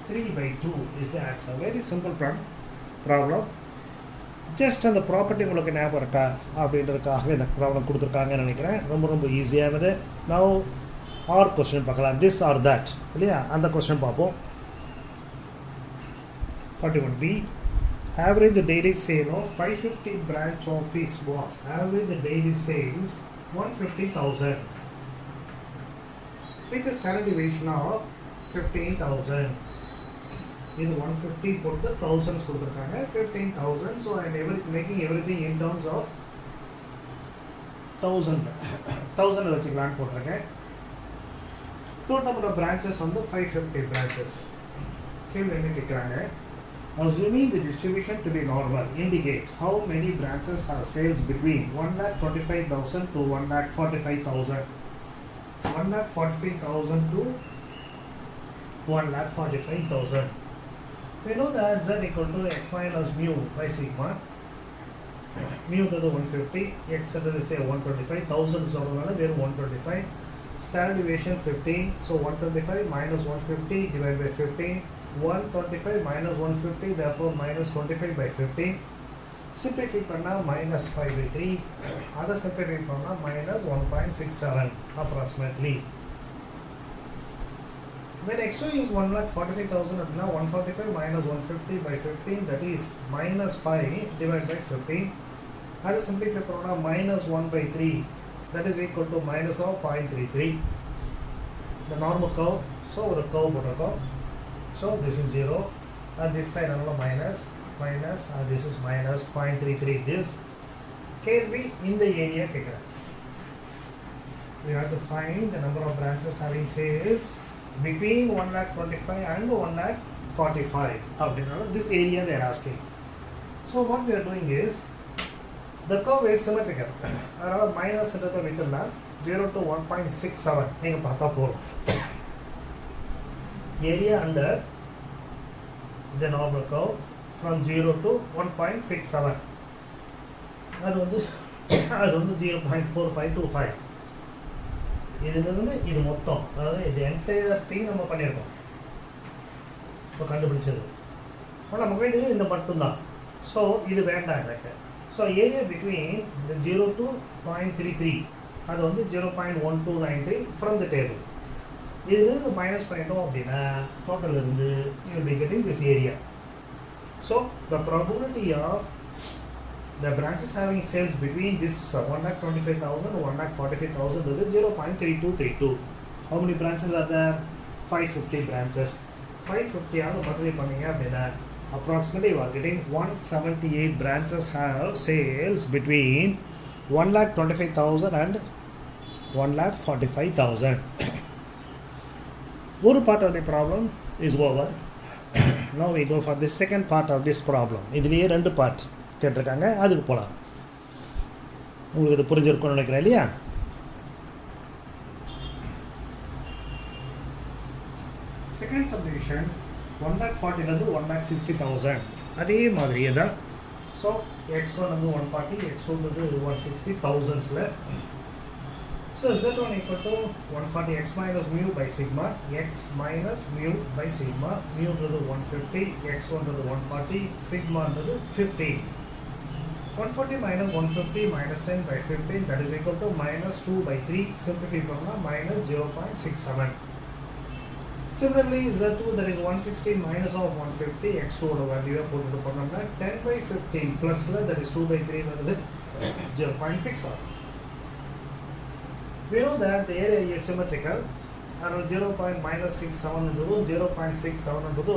3/2 is the answer. Very simple problem. Just அந்த property உங்களுக்கு ஞாபகம் இருக்கா அப்படின்றதுக்காக இந்த ப்ராப்ளம் கொடுத்துருக்காங்கன்னு நினைக்கிறேன். ரொம்ப ரொம்ப ஈஸியானது. நவ் ஆர் கொஸ்டின் பார்க்கலாம். திஸ் ஆர் தட் இல்லையா, அந்த கொஸ்டின் பார்ப்போம். 41B. Average daily sale of 550 branch office was. Average daily sales 150,000 with a standard deviation of 15,000. இது 150 போட்டு thousands கொடுத்துருக்காங்க. 15,000. So I am making everything in terms of 1000 வச்சுக்கலான்னு போட்டிருக்கேன். Total number of branches வந்து 550 branches. கேள்வி என்ன கேட்குறாங்க? Assuming the distribution to be normal, indicate how many branches have sales between 1,25,000 to 1,45,000. 1,45,000 to 1,45,000. We know that z equal to x minus mu by sigma. Mu to the 150, x to the say 125, 1000 is over there 125. Standard deviation 15, so 125 minus 150 divided by 15. 125 minus 150, therefore minus 25 by 15. Simplify panna minus 5 by 3. Other simplify panna minus 1.67 approximately. When xy is 1,45,000, 145 minus 150 by 15, that is minus 5 divided by 15. Other simplify panna minus 1 by 3, that is equal to minus of 0.33. The normal curve, so the curve protocol. So this is 0 and this side another minus and this is minus 0.33. This can be in the area taken. We have to find the number of branches having sales between 1,25,000 and 1,45,000. This area they are asking. So what we are doing is the curve is symmetrical. Around minus 0 to 1.67. Area under the normal curve from 0 to 1.67. அது வந்து 0.4525. இதிலிருந்து இது மொத்தம், அதாவது இது entire thing நம்ம பண்ணியிருக்கோம் இப்போ கண்டுபிடிச்சது. ஆனால் நமக்கு வேண்டியது இந்த மட்டும்தான். ஸோ இது வேண்டாம் எனக்கு. ஸோ ஏரியா பிட்வீன் இந்த 0 to 0.33 அது வந்து 0.1293 ஃப்ரம் த டேபிள். இதிலிருந்து மைனஸ் பண்ணிட்டோம் அப்படின்னா டோட்டல் இருந்து you will be getting this area. So the probability of the branches having sales between this 1,25,000 1,45,000 is 0.3232. How many branches are there? 550 branches. 550 ஆக multiply பண்ணீங்க அப்படின்னா approximately you are getting 178 branches have sales between 1,25,000 and 1,45,000. One part of the problem is over. Now we go for the second part of this problem. இதுலயே ரெண்டு part கேட்டிருக்காங்க, அதுக்கு போகலாம். உங்களுக்கு இது புரிஞ்சிருக்கும்னு நினைக்கிறேன் இல்லையா? செகண்ட் சப்டிவிஷன் 1,40,000 1,60,000 அதே மாதிரியே தான். ஸோ x1 வந்து 140, x2 வந்து 160 thousandsல. So z1 equal to 140 x minus mu by sigma, x minus mu by sigma, mu to the 150, x1 to the 140, sigma to the 15. 140 minus 150 minus 10 by 15, that is equal to minus 2 by 3, simplify பண்ணா minus 0.67. Similarly z2 that is 160 minus of 150, x2 ஓட வேல்யூவை போட்டுட்டு பண்ணோம்னா 10 by 15 plusல that is 2 by 3 வருது 0.6. We know that the area is symmetrical. Around 0.67 into 0.67 into 2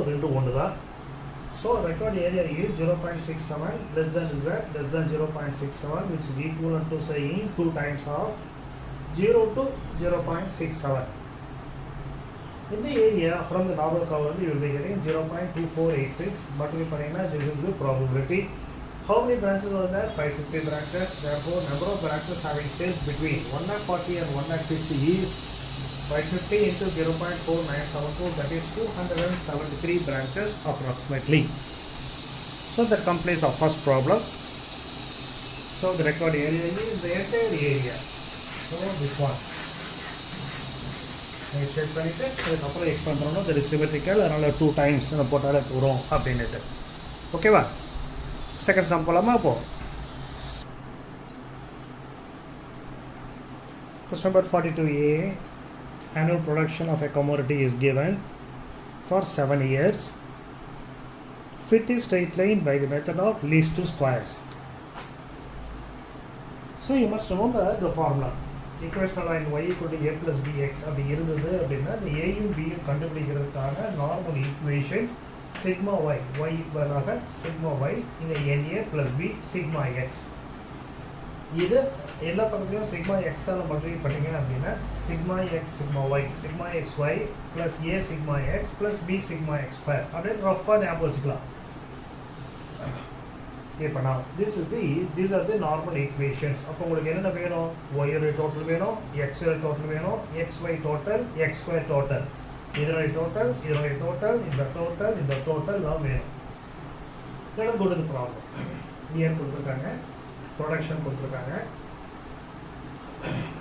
So record area is 0.67 less than z less than 0.67, which is equivalent to saying 2 times of 0 to 0.67. In the area from the normal curve you will be getting 0.2486, but this is the probability. How many branches are there? 550 branches. Therefore, number of branches having sales between 140 and 160 is 550 into 0.4972, that is 273 branches approximately. So that completes the first problem. So the record area is the entire area. So this one. I check பண்ணிட்டு அதுக்கப்புறம் expand பண்ணணும். that is symmetrical, அதனால 2 times போட்டாலே போகிறோம் அப்படின்ட்டு. ஓகேவா? Second sum போலாமா? அப்போ question number 42a, annual production of a commodity is given for 7 years. Fit is straight line by the method of least two squares. So you must remember the formula. Equation line y equal to a plus bx அப்படி இருந்தது அப்படின்னா இந்த ஏயும் பியும் கண்டுபிடிக்கிறதுக்கான normal equations sigma y ஈக்குவலாக sigma y இந்த na plus b sigma x. இது எல்லா பக்கத்துலையும் சிக்மா எக்ஸால் மல்டிப்ளை பண்ணிங்க அப்படின்னா sigma x sigma y sigma x y plus a sigma x plus b sigma x square அப்படின்னு ரஃபாக ஞாபகம் வச்சுக்கலாம். இப்போ நான் these are the normal equations. அப்போ உங்களுக்கு என்னென்ன வேணும்? ஒய்யோட டோட்டல் வேணும், எக்ஸோட டோட்டல் வேணும், x y total, x square total, இதனுடைய டோட்டல், இதனுடைய டோட்டல், இந்த டோட்டல்லாம் வேணும். இதெல்லாம் கொடுத்து ப்ராப்ளம் இயர் கொடுத்துருக்காங்க, ப்ரொடக்ஷன் கொடுத்துருக்காங்க.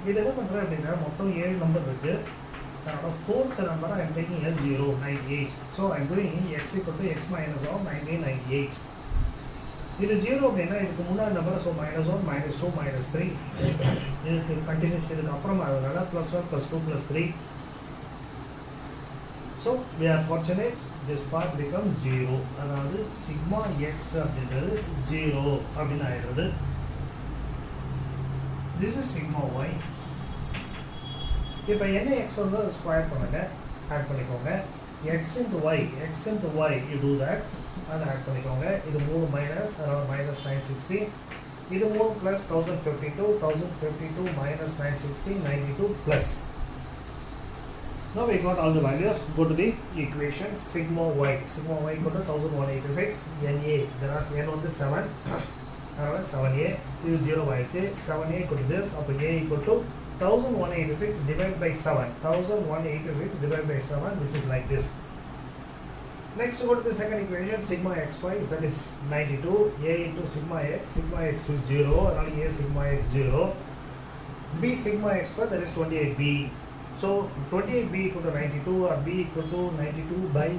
இது என்ன பண்ணுறேன் அப்படின்னா மொத்தம் 7 நம்பர் இருக்குது. அதோட 4th நம்பரை I'm taking as 0, 98. So I'm doing x equal to x minus of 98. இது 0 அப்படின்னா இதுக்கு முன்னாடி நம்பரை ஸோ -1, -2, -3 இதுக்கு கண்டினியூஸ் இதுக்கு அப்புறமா அதனால +1 +2 +3. So we are fortunate this part becomes 0. அதாவது சிக்மா x அப்படின்றது 0 அப்படின்னு ஆயிடுறது. This is sigma y. இப்போ என்ன x வந்து ஸ்கொயர் பண்ணுங்க, ஆட் பண்ணிக்கோங்க. x into y you do that, அதை ஆட் பண்ணிக்கோங்க. இது 3 மைனஸ் அரௌண்ட் -960, இது 3 plus 1052 minus 960 92 plus. Now we got all the values. Go to the equation sigma y equal to 1186 na. There are n on the 7 around 7a. This is 0 ஆயிடுச்சு. 7a equal to this. அப்போ a equal to 1186 divided by 7. 1186 divided by 7, which is like this. Next, go to the second equation sigma xy, that is 92. a into sigma x is 0. Around a sigma x 0. b sigma x square, that is 28b. So 28b equal to 92 or b equal to 92 by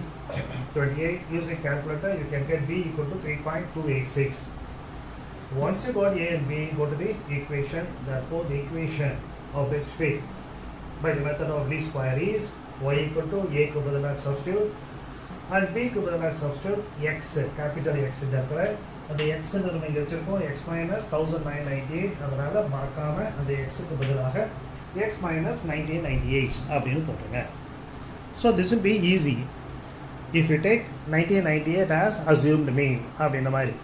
28. Using calculator, you can get b equal to 3.286. Once you got a and b, go to the equation. Therefore, the equation of best fit by the method of least square is y equal to a க்கு பதிலாக substitute and b க்கு பதிலாக substitute x, capital X இருக்கிற அந்த x நம்ம இங்கே வச்சிருக்கோம் x minus 1998. அதனால மறக்காம அந்த x க்கு பதிலாக x minus 1998 அப்படின்னு போட்டுருங்க. So this will be easy if you take 1998 as assumed mean அப்படின்ற மாதிரி.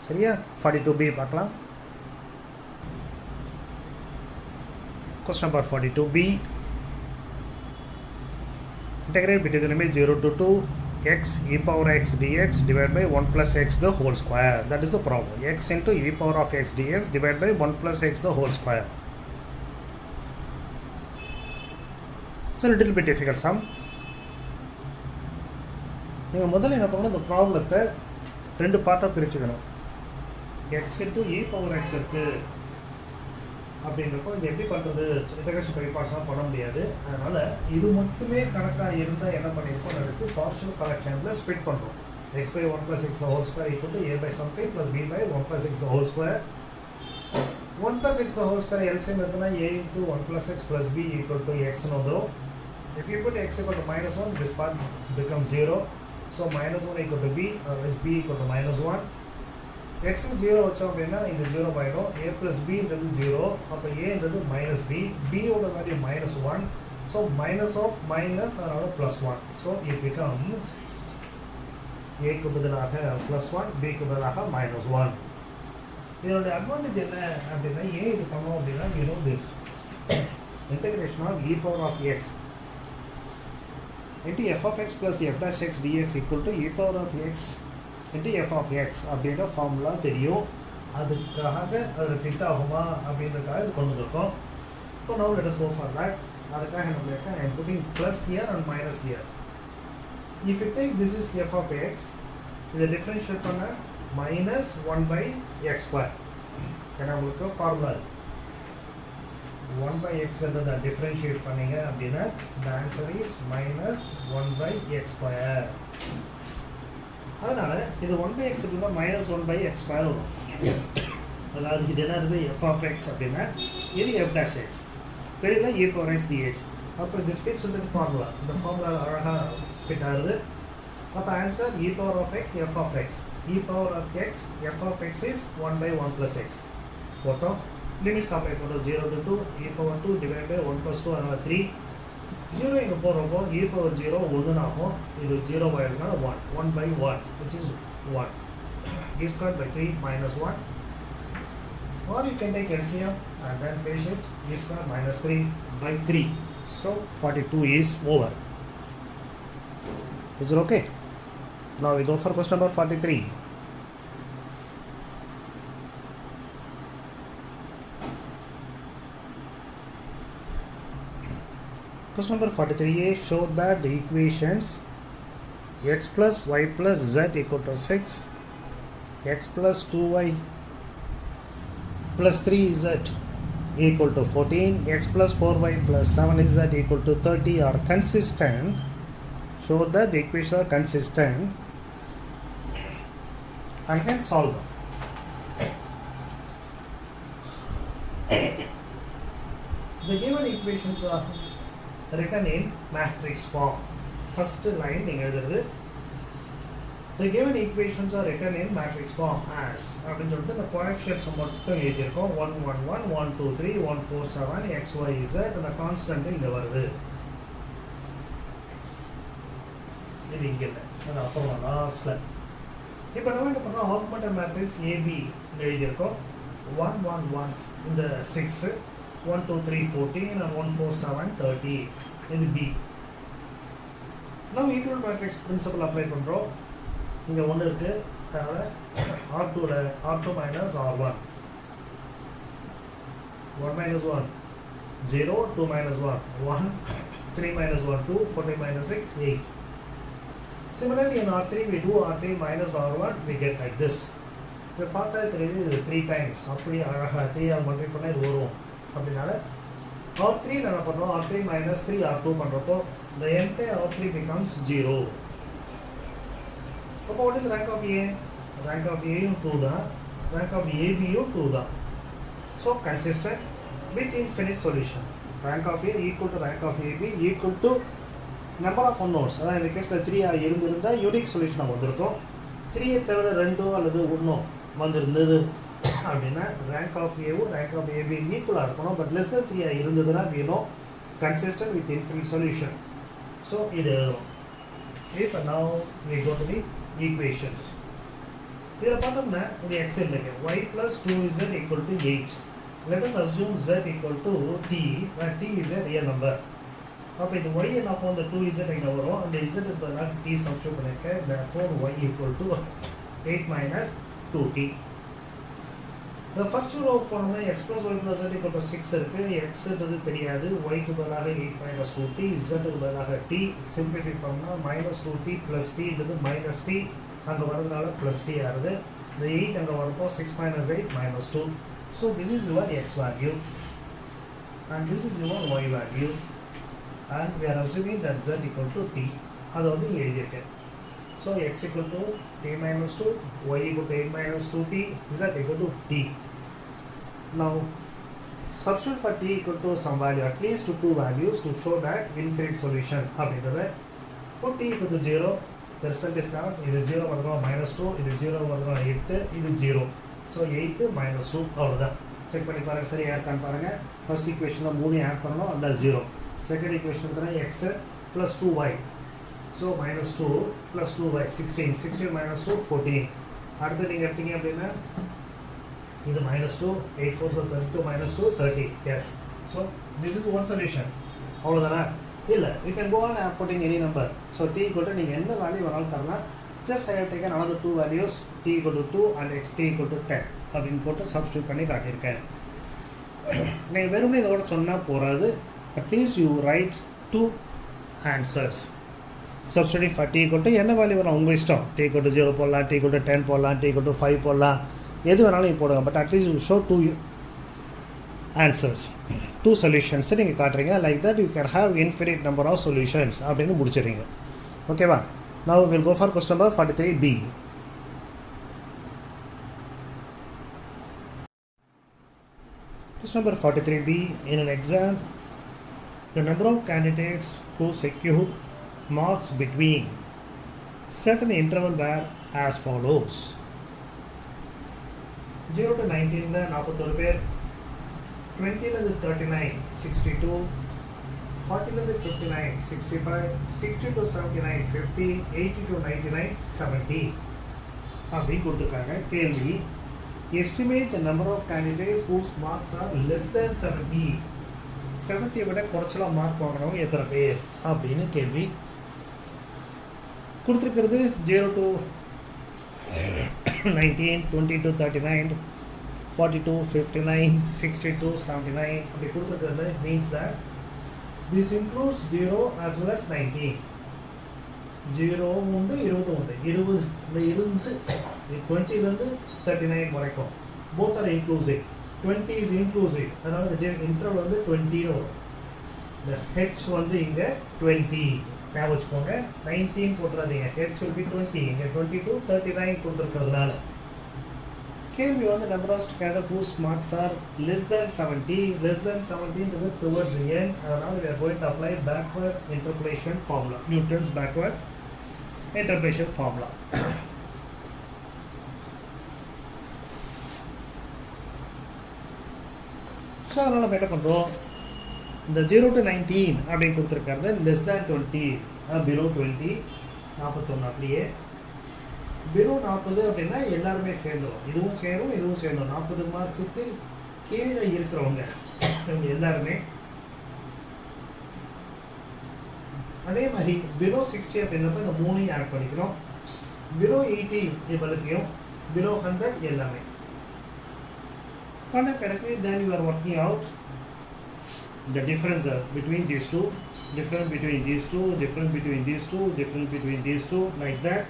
சரியா? 42b பார்க்கலாம். Question number 42b. Integrate between the limit 0 to 2 x e power x dx divided by 1 plus x the whole square. That is the problem. X into e power of x dx divided by 1 plus x the whole square. It's a little bit difficult sum. நீங்கள் முதல்ல என்ன பண்ணணும், இந்த ப்ராப்ளத்தை 2 பார்ட்டாக பிரிச்சுக்கணும். x into e power x இருக்குது அப்படின்றப்போ இது எப்படி பண்ணுறது? இன்டகிரேஷன் பை பார்ட்ஸ்லாம் பண்ண முடியாது. அதனால் இது மட்டுமே கணக்காக இருந்தால் என்ன பண்ணியிருக்கோம், நினச்சி பார்ஷியல் ஃப்ராக்ஷனில் ஸ்ப்ளிட் பண்ணுறோம். x by 1 plus x the whole square equal to a by something plus b by 1 plus x the whole square. 1 plus x the whole square LCM எடுத்தோம்னா a into 1 plus x plus b equal to x னு வந்துடும். If you put x equal to -1, this part becomes 0. So -1 equal to b, or is b equal to -1. x க்கு 0 வச்சோம் அப்படின்னா இது 0 ஆயிடும். a plus b என்றது 0. அப்போ a என்றது minus b. b ஓட value -1. So minus of minus அதனால +1. So it becomes a க்கு பதிலாக +1, b க்கு பதிலாக -1. இதோட அட்வான்டேஜ் என்ன அப்படின்னா ஏன் இது பண்ணோம் அப்படின்னா you know this integration of e power of x into f of x plus f dash x dx equal to e power of x into f of x அப்படின்ற ஃபார்முலா தெரியும். அதுக்காக அது ஃபிட் ஆகுமா அப்படின்றதுக்காக இது கொண்டு வந்திருக்கோம். இப்போ now let us go for that. அதுக்காக நம்மளுக்கு I am putting plus here and minus here. If you take this is f of x, இதை டிஃபரன்ஷியேட் பண்ண minus 1 by x square. ஏன்னா உங்களுக்கு ஃபார்முலா 1 by x என்றதை டிஃபரன்ஷியேட் பண்ணீங்க அப்படின்னா the answer is minus 1 by x square. அதனால் இது 1/x அப்படின்னா -1/x ஸ்கொயர் வரும். அதாவது இது என்ன இருக்குது f of x அப்படின்னா இது f dash x பெரியல e power x dx. அப்புறம் this fits into the formula. இந்த ஃபார்முலா அழகாக ஃபிட் ஆகுது. அப்போ answer e power of x f of x. e power of x f of x is 1/1 plus x. போட்டோம். Limits apply பண்ணுறோம். 0 to 2 e power 2 divided by 1 plus 2 அதனால் 3. 0 இங்கே போடுறப்போ e power 0 1 ஆகும். இது 0 ஆகிடுதுனால 1/1 which is 1. e squared by 3 minus 1. Or you can take LCM and then finish it. E squared minus 3 by 3. So 42 is over. Is it okay? Now we go for question number 43. Question number 43a showed that the equations x plus y plus z equal to 6, x plus 2y plus 3z equal to 14, x plus 4y plus 7z equal to 30 are consistent. Show that the equations are consistent and hence solve them. The given equations are written in matrix form. First line எழுதுறது the given equations are written in matrix form as அப்படின்னு சொல்லிட்டு இந்த coefficients மட்டும் எழுதியிருக்கோம். 1 1 1 1 2 3 1 4 7 x y z அந்த constant இங்க வருது. இது இங்க இல்லை, அது அப்புறம் லாஸ்ட்ல. இப்போ நம்ம என்ன பண்ணுறோம், ஆக்மெண்டட் மேட்ரிக்ஸ் ஏபி எழுதியிருக்கோம். 1 1 1 இந்த 6 1 2 3 14 and 1 4 7 30 இது பி. நம்ம ஈக்குவல் மேட்ரிக்ஸ் பிரின்சிபல் அப்ளை பண்ணுறோம். இங்கே 1 இருக்குது, அதனால் R2 minus R1 1 minus 1 0 2 minus 1 1 3 minus 1 2 14 minus 6 8. Similarly in R3 we do R3 minus R1 we get like this. இதை பார்த்தா தெரியுது, இது 3 times அப்படி அழகாக 3 மல்டிப்ளை பண்ணால் இது வரும். அப்படினால R3 என்ன பண்ணுறோம், R3 minus 3 R2 பண்ணுறப்போ the entire R3 becomes 0. அப்போ what is rank of A? Rank of A யும் 2 தான், rank of AB யும் 2 தான். So consistent with infinite solution. Rank of A equal to rank of AB equal to number of unknowns. அதான் இந்த கேஸில் 3 இருந்திருந்தால் unique சொல்யூஷனாக வந்திருக்கும். 3 தவிர 2 அல்லது 1 வந்திருந்தது அப்படின்னா ரேங்க் ஆஃப் ஏவும் ரேங்க் ஆஃப் ஏபி ஈக்குவலாக இருக்கணும். பட் லெஸ் தென் 3 இருந்ததுன்னா we know consistent with infinite solution. So இது இப்போ now we go to the equations. இதில் பார்த்தோம்னா இது x இல்லைங்க, y plus 2z equal to 8. Let us assume z equal to t, where t is a real number. அப்போ இது y என்ன அப்போ அந்த 2z இங்கே வரும், அந்த z பதிலாக t சப்ஸ்டியூட் பண்ணியிருக்கேன். therefore y equal to 8 minus 2t. இந்த ஃபர்ஸ்ட் ரோ போனோம்னா x plus y plus z equal to 6 இருக்குது. xன்றது தெரியாது, yக்கு பதிலாக 8 minus 2t, zக்கு பதிலாக t. சிம்பிளிஃபை பண்ணால் minus 2t plus tன்றது minus t அங்கே வரதுனால plus t ஆகுது. இந்த 8 அங்கே வரப்போ 6 minus 8 minus 2. So this is your x value and this is your y value and we are assuming that z equal to t. அது வந்து எழுதியிருக்கேன். So x equal to t minus 2, y equal to 8 minus 2t, z equal to t. Now substitute for t equal to some value, at least 2 values to show that infinite solution. அப்படின்றது put t equal to 0, the result is not, இது 0 வருதுனா minus 2, இது 0 வருதுனா 8, இது 0. So 8 minus 2 அவ்வளோதான். Check பண்ணி பாருங்க, சரி இருக்கான்னு பாருங்க. ஃபர்ஸ்ட் ஈக்குவேஷனில் 3 ஆட் பண்ணணும், அந்த 0. Second equation x plus 2y. So minus 2 plus 2y 16. 16 minus 2 14. அடுத்து நீங்கள் எடுத்தீங்க அப்படின்னா இது minus 2 8 4 32 minus 2 30. Yes. So this is one solution. அவ்வளோதானா? இல்லை, you can go on putting any number. So t equal to நீங்கள் எந்த வேல்யூ வேணாலும் தரலாம். Just I have taken another 2 values, t equal to 2 and x t equal to 10 அப்படின்னு போட்டு substitute பண்ணி காட்டியிருக்கேன். நீங்கள் வெறுமே இதோட சொன்னால் போகாது, at least you right 2 answers. Substitute for t equal to என்ன வேல்யூ வேணும் உங்கள் இஷ்டம். t equal to 0 போடலாம், t equal to 10 போடலாம், t equal to 5 போடலாம், எது வேணாலும் போடுங்க. But at least you show 2 answers, 2 solutions நீங்கள் காட்டுறீங்க. Like that you can have infinite number of solutions அப்படின்னு முடிச்சிடுறீங்க. ஓகேவா? Now we will go for question number 43b. Question number 43B. In an exam, the number of candidates who secured marks between certain interval were as follows. 0 to 19 41 பேர், 20 39 62, 40 59 65, 60 to 79 50, 80 to 99 70 அப்படி கொடுத்துருக்காங்க. கேள்வி, estimate the number of candidates whose marks are less than 70. 70 விட குறைச்சலாம் mark வாங்கினவங்க எத்தனை பேர் அப்படின்னு கேள்வி கொடுத்துருக்கிறது. 0 to 19, 20 to 39, 42, 59, 62, 79 அப்படி கொடுத்துருக்கிறது means that this includes 0 as well as 19. 0 உண்டு, 20 உண்டு. 20 இருந்து 20லேருந்து 39 வரைக்கும் both are inclusive. 20 is inclusive. அதனால இந்த interval வந்து 20 வரும். இந்த h வந்து இங்கே 20 ஞாபகம் வச்சுக்கோங்க. 19 போட்டுறாதீங்க. h will be 20. இங்கே 20 to 39 கொடுத்துருக்கிறதுனால கேள்வி வந்து number of candidates whose marks are less than 70. less than 70 towards the end. அதனால we are going to apply backward interpolation formula. Newton's backward interpolation formula. So அதனால் நம்ம என்ன பண்ணுறோம், இந்த 0 to 19 அப்படின்னு கொடுத்துருக்காரு. லெஸ் தேன் 20, பிலோ 20, 41 அப்படியே. பிலோ 40 அப்படின்னா எல்லாருமே சேர்ந்துடும். இதுவும் சேரும், இதுவும் சேர்ந்துடும். 40 மார்க்குக்கு கீழே இருக்கிறவங்க இவங்க எல்லாருமே. அதே மாதிரி பிலோ 60 அப்படின்றப்ப இந்த 3 ஆட் பண்ணிக்கிறோம். பிலோ 80 இவளுக்கையும், பிலோ 100 எல்லாமே பண்ண கிடக்கு. then you are working out the difference between these two, difference between these two, difference between these two, difference between these two, like that.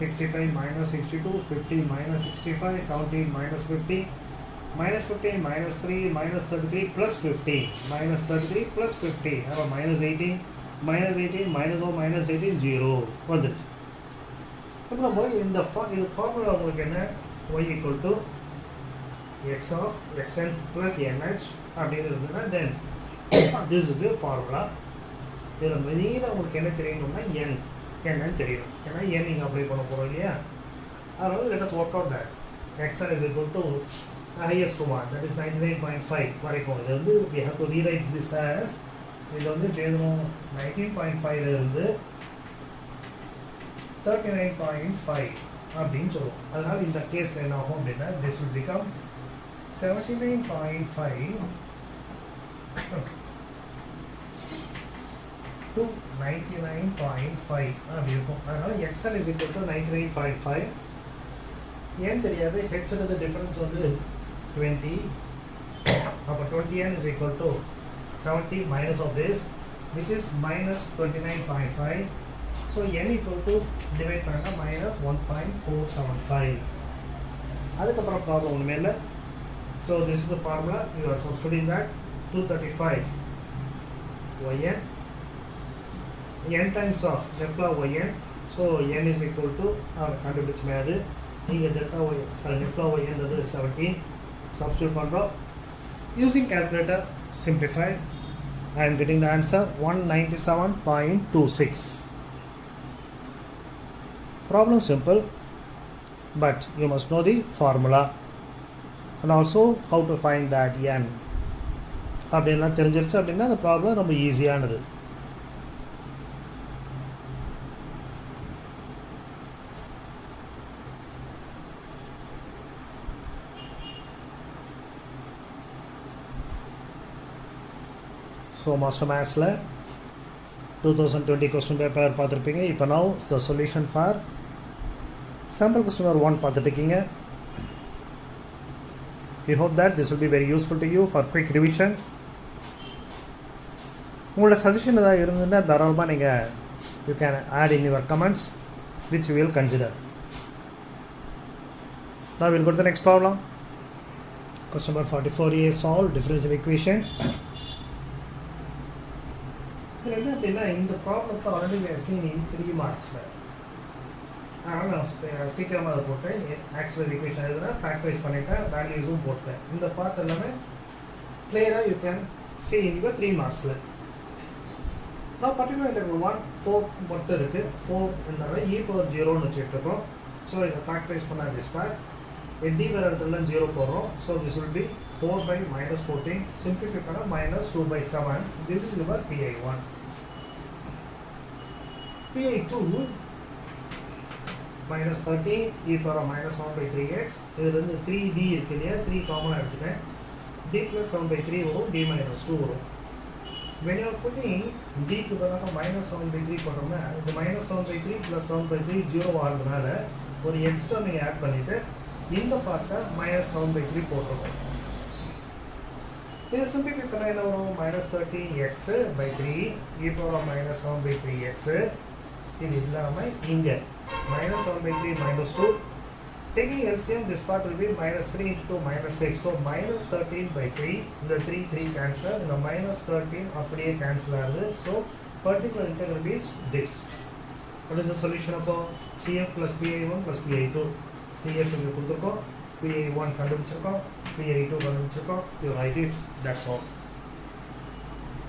65 minus 62, 50 minus 65, 17 minus 50, minus 15 minus 3, minus 33 plus 50, minus 33 plus 50, have a minus 18, minus 18 minus 0 minus 18 0 வந்துச்சு. அப்புறம் போய் இந்த formula உங்களுக்கு என்ன, y equal to x of xn plus nh அப்படின்னு இருந்ததுன்னா then this is the formula. இதில் மெயினாக உங்களுக்கு என்ன தெரியணும்னா n என்னன்னு தெரியணும். ஏன்னா n நீங்கள் அப்ளை பண்ண போகிறோம் இல்லையா. அதனால let us work out that xn is equal to highest one, that is 99.5 வரைக்கும். இது வந்து we have to rewrite this as, இது வந்து எழுதணும் 19.5 இருந்து 39.5 அப்படின்னு சொல்லுவோம். அதனால் இந்த கேஸில் என்ன ஆகும் அப்படின்னா this will become 79.5 to 99.5 அப்படி இருக்கும். அதனால xn is equal to 99.5. ஏன் தெரியாது, h ன்றது டிஃபரன்ஸ் வந்து 20. அப்போ 20n is equal to 70 minus of this, which is minus 29.5. so n equal to divide பண்ணா minus 1.475. அதுக்கப்புறம் ப்ராப்ளம் ஒன்றுமே இல்லை. So this is the formula. You are substituting that 235 yn, n times of delta yn. So n is equal to கண்டுபிடிச்ச மேது நீங்கள் delta y, sorry, delta yn அது 17. Substitute பண்ணுறோம். Using calculator, simplify. I am getting the answer 197.26. Problem simple, but you must know the formula. And also how to find that n அப்படின்லாம் தெரிஞ்சிருச்சு அப்படின்னா அந்த problem ரொம்ப ஈஸியானது. ஸோ மாஸ்டர் மேத்ஸில் 2020 கொஸ்டின் பேப்பர் பார்த்துருப்பீங்க. இப்போ now the solution for sample question number 1 பார்த்துட்ருக்கீங்க. We hope that this will be very useful to you for quick revision. உங்களோட சஜஷன் ஏதாவது இருந்ததுன்னா தாராளமாக நீங்கள் you can add in your comments, which we will consider. Now we will go to the next problem. Question number 44 is solve differential equation. இதில் என்ன அப்படின்னா இந்த ப்ராப்ளத்தை already we have seen in 3 marksல. அதனால் நான் சீக்கிரமாக அதை போட்டேன். ஆக்சிலரி ஈக்குவேஷன் எழுதுனா ஃபேக்டரைஸ் பண்ணிட்டேன், வேல்யூஸும் போட்டேன். இந்த பார்ட் எல்லாமே clearer you can see in your 3 marks. Now particular integral 1 4 மட்டும் இருக்கு 4 என்றால e power 0 னு வச்சிருக்கோம். So இத ஃபேக்டரைஸ் பண்ணா this part d வர இடத்துல 0 போறோம். So this will be 4 by minus 14 simplify பண்ணா minus 2 by 7. This is your pi1. pi2 minus 30 e power minus 1 by 3x. இதுல இருந்து 3d இருக்கு இல்லையா 3 காமனா எடுத்துட்டேன். d plus 7 by 3 வரும் d minus 2 வரும். When you are putting d to the minus 7 by 3 போட்டோம்னா இந்த minus 7 by 3 plus 7 by 3 0 ஆகிறதுனால ஒரு எக்ஸ்ட்ரா நீங்கள் ஆட் பண்ணிவிட்டு இந்த பார்ட்டை minus 7 by 3 போட்டுருவோம். இது சிம்பிளிஃபை பண்ண என்ன வரும் minus 30x by 3 e power minus 7 by 3x. இது இல்லாமல் இங்கே minus 7 by 3 minus 2. Taking LCM, this part will be minus 3 into minus 6. So minus 13 by 3. The 3 cancel. The minus 13 அப்படியே cancel ஆகுது. So particular integral is this. What is the solution of CF plus PI1 plus PI2? CF இங்க கொடுத்துருக்கோம். PI1 கண்டுபிடிச்சிருக்கோம். PI2 கண்டுபிடிச்சிருக்கோம். You write it. That's all.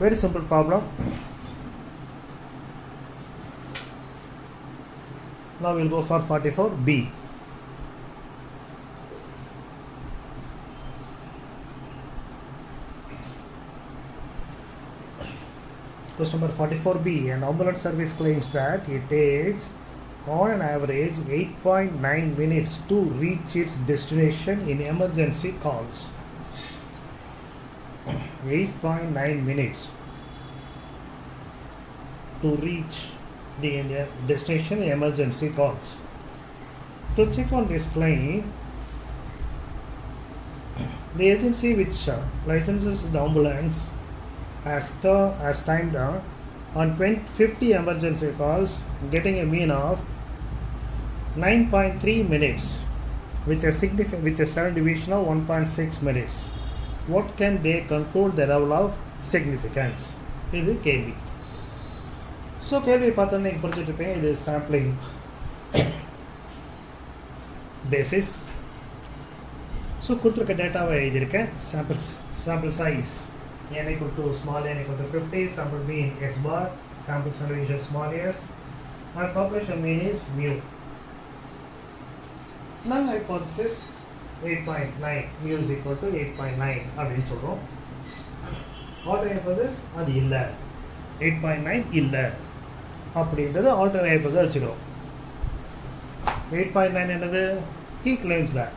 Very simple problem. Now we'll go for 44B. Question number 44B. An ambulance service claims that it takes on an average 8.9 minutes to reach its destination in emergency calls. 8.9 minutes to reach the destination in emergency calls. To check on this claim, the agency which licenses the ambulance has timed on 50 emergency calls, getting a mean of 9.3 minutes with a standard deviation of 1.6 minutes. What can they conclude the level of significance? இது கேள்வி. So கேள்வி பார்த்தோன்னே நீங்கள் படிச்சுட்டு இருப்பீங்க. இது sampling basis. So கொடுத்துருக்க டேட்டாவை எழுதியிருக்கேன். Sample size n equal to small n equal to 50, sample mean x bar, sample standard deviation small s, and population mean is mu. Null hypothesis 8.9, mu is equal to 8.9 அப்படின்னு சொல்கிறோம். alternate hypothesis அது இல்லை, 8.9 இல்லை அப்படின்றது alternate hypothesis வச்சுக்கிறோம். 8.9 என்னது? he claims that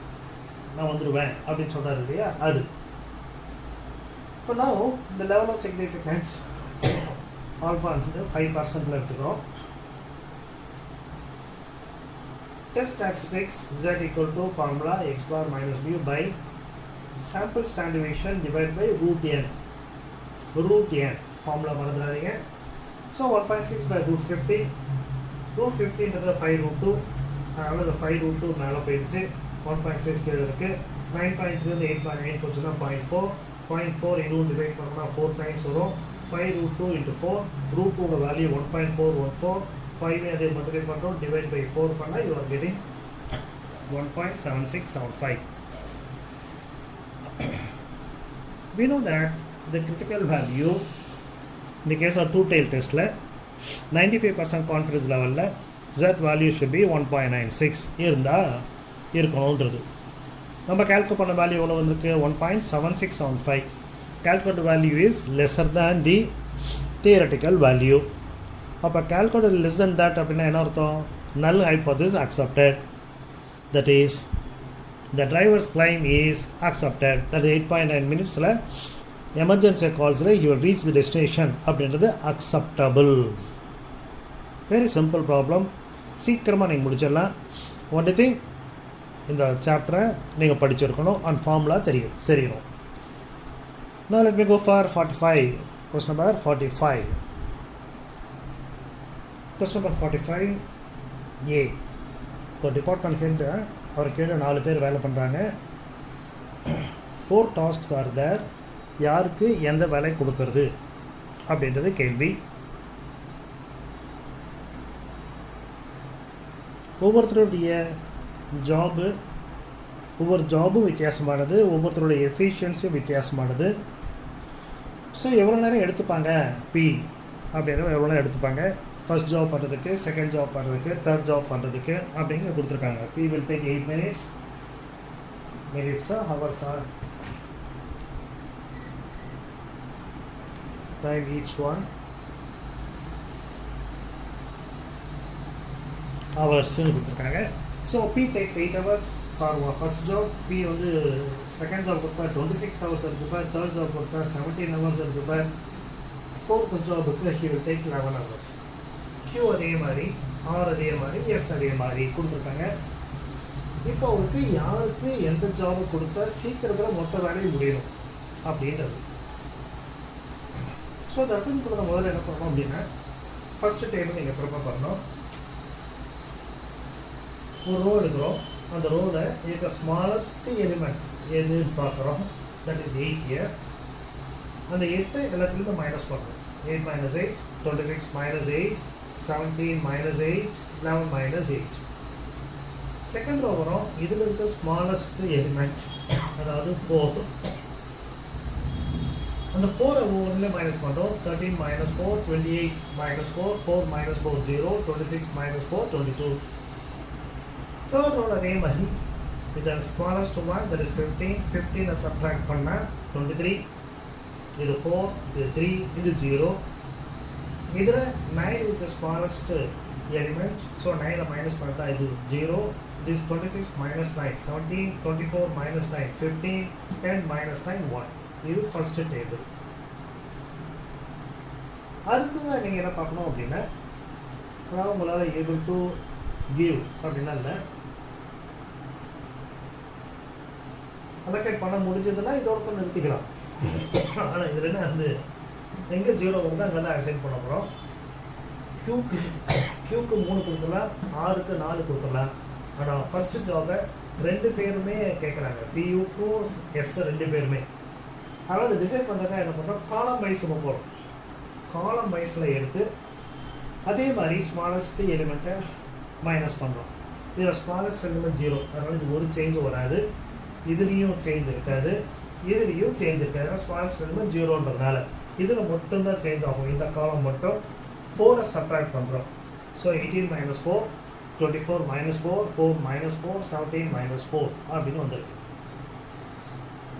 நான் வந்துடுவேன் அப்படின்னு சொல்கிறாரு இல்லையா, அது. So now the level of significance alpha வந்து 5% எடுத்துக்கிறோம். Test statistics z equal to formula x bar minus mu by sample standard deviation divided by root n. Root n formula மறந்துடாதீங்க. So 1.6 by root 50. Root 50 ன்றது 5 root 2. அதனால இந்த 5 root 2 மேலே போயிடுச்சு. 1.6 கீழே இருக்கு. 9.3 வந்து 8.9 போச்சுன்னா 0.4. 0.4 இதுவும் டிவைட் பண்ணோம்னா 4 டைம்ஸ் வரும். 5 root 2 into 4. root 2 value 1.414. 5 அதே மல்டிப்ளை பண்ணுறோம். டிவைட் பை 4 பண்ணால் you are getting 1.7675. We know that the critical value in the case of two-tail test 95% confidence level z value should be 1.96 இருந்தால் இருக்கணுன்றது. நம்ம கால்குலேட் பண்ண value எவ்வளோ வந்திருக்கு? 1.7675. Calculate value is lesser than the theoretical value. அப்போ calculate less than that அப்படின்னா என்ன அர்த்தம்? Null hypothesis accepted. That is the driver's claim is accepted. That 8.9 மினிட்ஸில் எமர்ஜென்சி கால்ஸில் you will reach the destination அப்படின்றது அக்செப்டபுள். Very simple problem. சீக்கிரமாக நீங்கள் முடிச்சிடலாம். ஒன் திங், இந்த சாப்டரை நீங்கள் படிச்சிருக்கணும், அண்ட் ஃபார்முலா தெரியணும். Now let me go for 45. Question number 45. Question number 45A. ஒரு டிபார்ட்மெண்ட் ஹெட் அவர் கீழே 4 பேர் வேலை பண்ணுறாங்க. 4 டாஸ்க்ஸ் ஆர் தேர். யாருக்கு எந்த வேலை கொடுக்கறது அப்படின்றது கேள்வி. ஒவ்வொருத்தருடைய ஒவ்வொரு ஜாபும் வித்தியாசமானது, ஒவ்வொருத்தருடைய எஃபிஷியன்சியும் வித்தியாசமானது. ஸோ எவ்வளோ நேரம் எடுத்துப்பாங்க பி அப்படின்னு எவ்வளோ நேரம் எடுத்துப்பாங்க ஃபர்ஸ்ட் ஜாப் பண்ணுறதுக்கு, செகண்ட் ஜாப் பண்ணுறதுக்கு, தேர்ட் ஜாப் பண்ணுறதுக்கு அப்படிங்க கொடுத்துருக்காங்க. B will take 8 minutes. மினிட்ஸா ஹவர்ஸா? டைம் ஈச் ஒன் ஹவர்ஸ்ன்னு கொடுத்துருக்காங்க. So B takes 8 hours for first job. B வந்து செகண்ட் ஜாப் கொடுத்தா 26 hours இருக்குப்பா, தேர்ட் ஜாப் கொடுத்தா 17 hours இருக்குப்பா, ஃபோர்த் ஜாபுக்கு he will take 11 hours. Q அதே மாதிரி, R அதே மாதிரி, S அதே மாதிரி கொடுத்துருக்காங்க. இப்போ அவருக்கு யாருக்கு எந்த ஜாபு கொடுத்தா சீக்கிரத்தில் மொத்த வேலையை முடியணும் அப்படின்றது. ஸோ இந்த அசைன்மெண்ட்டில் முதல்ல என்ன பண்ணணும் அப்படின்னா, ஃபஸ்ட்டு டேபிள் நீங்கள் ப்ரிப்பேர் பண்ணணும். ஒரு ரோ எடுக்கிறோம். அந்த ரோவில் இருக்க ஸ்மாலஸ்ட் எலிமெண்ட் எதுன்னு பார்க்குறோம். That is 8 year. அந்த 8 எல்லாத்துலேருந்து மைனஸ் பண்ணுறோம். 8 minus 8, 26 minus 8, 17 minus 8, 11 minus 8. Second row வரும். இதில் இருக்க ஸ்மாலஸ்ட் எலிமெண்ட் அதாவது 4. அந்த 4 ஒன்றில் மைனஸ் பண்ணுறோம். 13 minus 4, 28 minus 4, 4 minus 4 0, 26 minus 4 22. Third role அதே மாதிரி இது smallest one that is 15. 15 subtract பண்ணால் 23. இது 4, இது 3, இது 0. இதில் 9 is the smallest element. So 9 minus பண்ணா இது 0. this 26 minus 9, 17, 24 minus 9, 15, 10 minus 9, 1. இது ஃபர்ஸ்ட் டேபிள். அடுத்ததாக நீங்கள் என்ன பார்க்கணும் அப்படின்னா, அதாவது உங்களால் ஏபிள் டு கிவ் அப்படின்னா இல்லை, அலோகேட் பண்ண முடிஞ்சதுன்னா இதோட நிறுத்திக்கலாம். ஆனால் இதில் என்ன வந்து எங்கே 0 வந்து அங்கே தான் அசைன் பண்ண போகிறோம். Qக்கு 3 கொடுத்துடலாம், Rக்கு 4 கொடுத்துடலாம். ஆனால் ஃபஸ்ட்டு ஜாபை 2 பேருமே கேட்குறாங்க, PUக்கும் S 2 பேருமே. அதனால் அதை டிசைட் பண்ணுறதுக்காக என்ன பண்ணுறோம், காலம் வைஸ் போகிறோம். காலம் வைஸில் எடுத்து அதே மாதிரி ஸ்மாலஸ்ட் எலிமெண்ட்டை மைனஸ் பண்ணுறோம். இதில் ஸ்மாலஸ்ட் எலிமெண்ட் 0, அதனால் இது ஒரு சேஞ்ச் வராது. இதுலேயும் சேஞ்ச் இருக்காது, இதுலேயும் சேஞ்ச் இருக்காது. ஏன்னா ஸ்மாலஸ்ட் எலிமெண்ட் 0ன்றதுனால இதில் மட்டும்தான் சேஞ்ச் ஆகும். இந்த காலம் மட்டும் 4 சப்ட்ராக்ட் பண்ணுறோம். So 18 minus 4, 24 minus 4, 4 minus 4, 17 minus 4 அப்படின்னு வந்துருக்கு.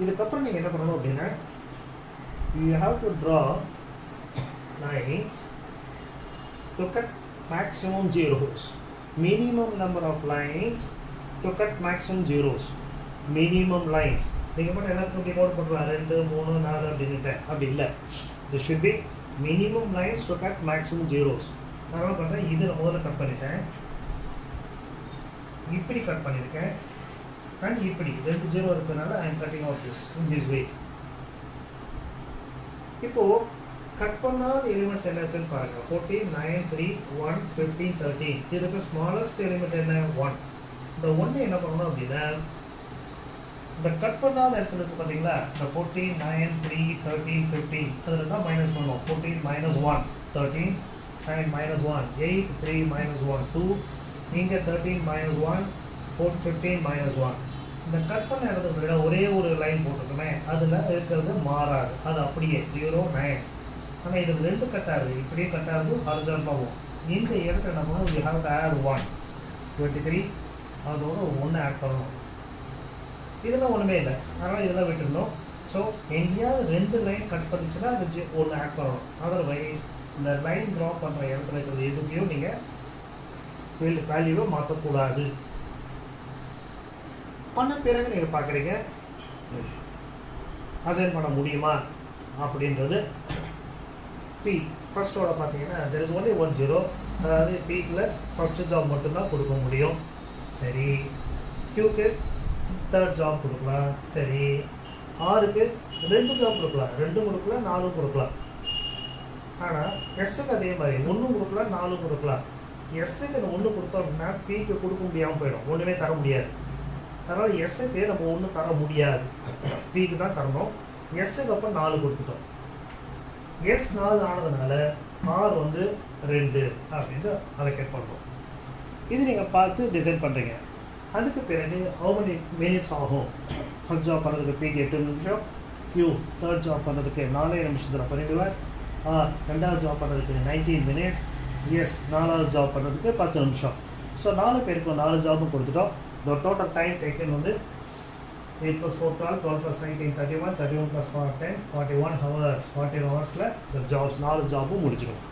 இதுக்கப்புறம் நீங்கள் என்ன பண்ணணும் அப்படின்னா, you have to draw lines to cut maximum zeros. Minimum number of lines to cut maximum zeros. Minimum lines. நீங்கள் மட்டும் எல்லாத்துக்கும் இப்படி நோட் பண்ணலாம், 2, 3, 4 அப்படின்ட்டு. அப்படி இல்லை, this should be minimum lines to cut maximum zeros. நான் என்ன பண்ணுறேன், இதில் முதல்ல கட் பண்ணிட்டேன், இப்படி கட் பண்ணியிருக்கேன், அண்ட் இப்படி 2 0 இருக்கிறதுனால I am cutting off this in this way. இப்போது கட் பண்ணாத எலிமெண்ட்ஸ் என்ன இருக்குன்னு பாருங்கள். 14, 9, 3, 1, 15, 13. இதுக்கு ஸ்மாலஸ்ட் எலிமெண்ட் என்ன 1. இந்த 1 என்ன பண்ணணும் அப்படின்னா, இந்த கட் பண்ணாத இடத்துல இருக்குது பார்த்தீங்களா, இந்த 14, 9, 3, 13, 15 அதில் தான் மைனஸ் பண்ணுவோம். 14 minus 1, 13, 9 minus 1, 8, 3 minus 1, 2, இங்கே 13 minus 1, 4, 15 minus 1. இந்த கட் பண்ண இடத்துல ஒரே ஒரு லைன் போட்டிருக்குமே, அதில் இருக்கிறது மாறாது, அது அப்படியே 0, 9. ஆனால் இது 2 கட்டாகுது, இப்படியே கட்டாகுது, ஹாரிசான்டலாகும். இந்த இடத்துல என்ன பண்ணணும், we have to add 1, 23, அதோட 1 ஆட் பண்ணணும். இதெல்லாம் ஒன்றுமே இல்லை, அதனால் இதெல்லாம் விட்டுருந்தோம். ஸோ எங்கேயாவது 2 லைன் கட் பண்ணிச்சுன்னா அது 1 ஆட் பண்ணணும். அதர்வைஸ் இந்த லைன் ட்ரா பண்ணுற இடத்துல இருக்கிறது எதுக்கையும் நீங்கள் வேல்யூவை மாற்றக்கூடாது. பண்ண பிறகு நீங்கள் பார்க்குறீங்க அசைன் பண்ண முடியுமா அப்படின்றது. பி ஃபர்ஸ்டோட பார்த்தீங்கன்னா தெர் இஸ் ஒன்லி 1 0, அதாவது பிக்கில் ஃபஸ்ட்டு ஜாப் மட்டும்தான் கொடுக்க முடியும். சரி, கியூக்கு தேர்ட் ஜாப் கொடுக்கலாம். சரி, ஆருக்கு 2 ஜாப் கொடுக்கலாம், 2 கொடுக்கலாம், 4 கொடுக்கலாம். ஆனால் எஸ்ஸுக்கு அதே மாதிரி 1 கொடுக்கலாம், 4 கொடுக்கலாம். எஸ்ஸுக்கு 1 கொடுத்தோம் அப்படின்னா பிக்கு கொடுக்க முடியாமல் போயிடும், ஒன்றுமே தர முடியாது. அதனால் எஸ்ஸுக்கு நம்ம 1 தர முடியாது, பிக்கு தான் தரணும். எஸ்ஸுக்கு அப்புறம் 4 கொடுத்துட்டோம். எஸ் 4 ஆனதுனால ஆர் வந்து 2 அப்படின்னு அலோகேட் பண்ணுறோம். இது நீங்கள் பார்த்து டிசைன் பண்ணுறீங்க. அதுக்கு பிறகு how many minutes ஆகும், ஃபர்ஸ்ட் ஜாப் பண்ணுறதுக்கு பிக்கு 8 நிமிஷம், Q தேர்ட் ஜாப் பண்ணுறதுக்கு 4 நிமிஷத்தில் பண்ணிடுவேன். ரெண்டாவது ஜாப் பண்ணுறதுக்கு 19 minutes. எஸ், நாலாவது ஜாப் பண்ணுறதுக்கு 10 நிமிஷம். ஸோ 4 பேருக்கு 4 ஜாபும் கொடுத்துட்டோம். இந்த டோட்டல் டைம் டேக்கன் வந்து 8 + 4 12, 12 + 19 31, 31 + 4 10, 41 hours. 40 ஹவர்ஸில் இந்த ஜாப்ஸ் 4 ஜாபும் முடிச்சிடும்.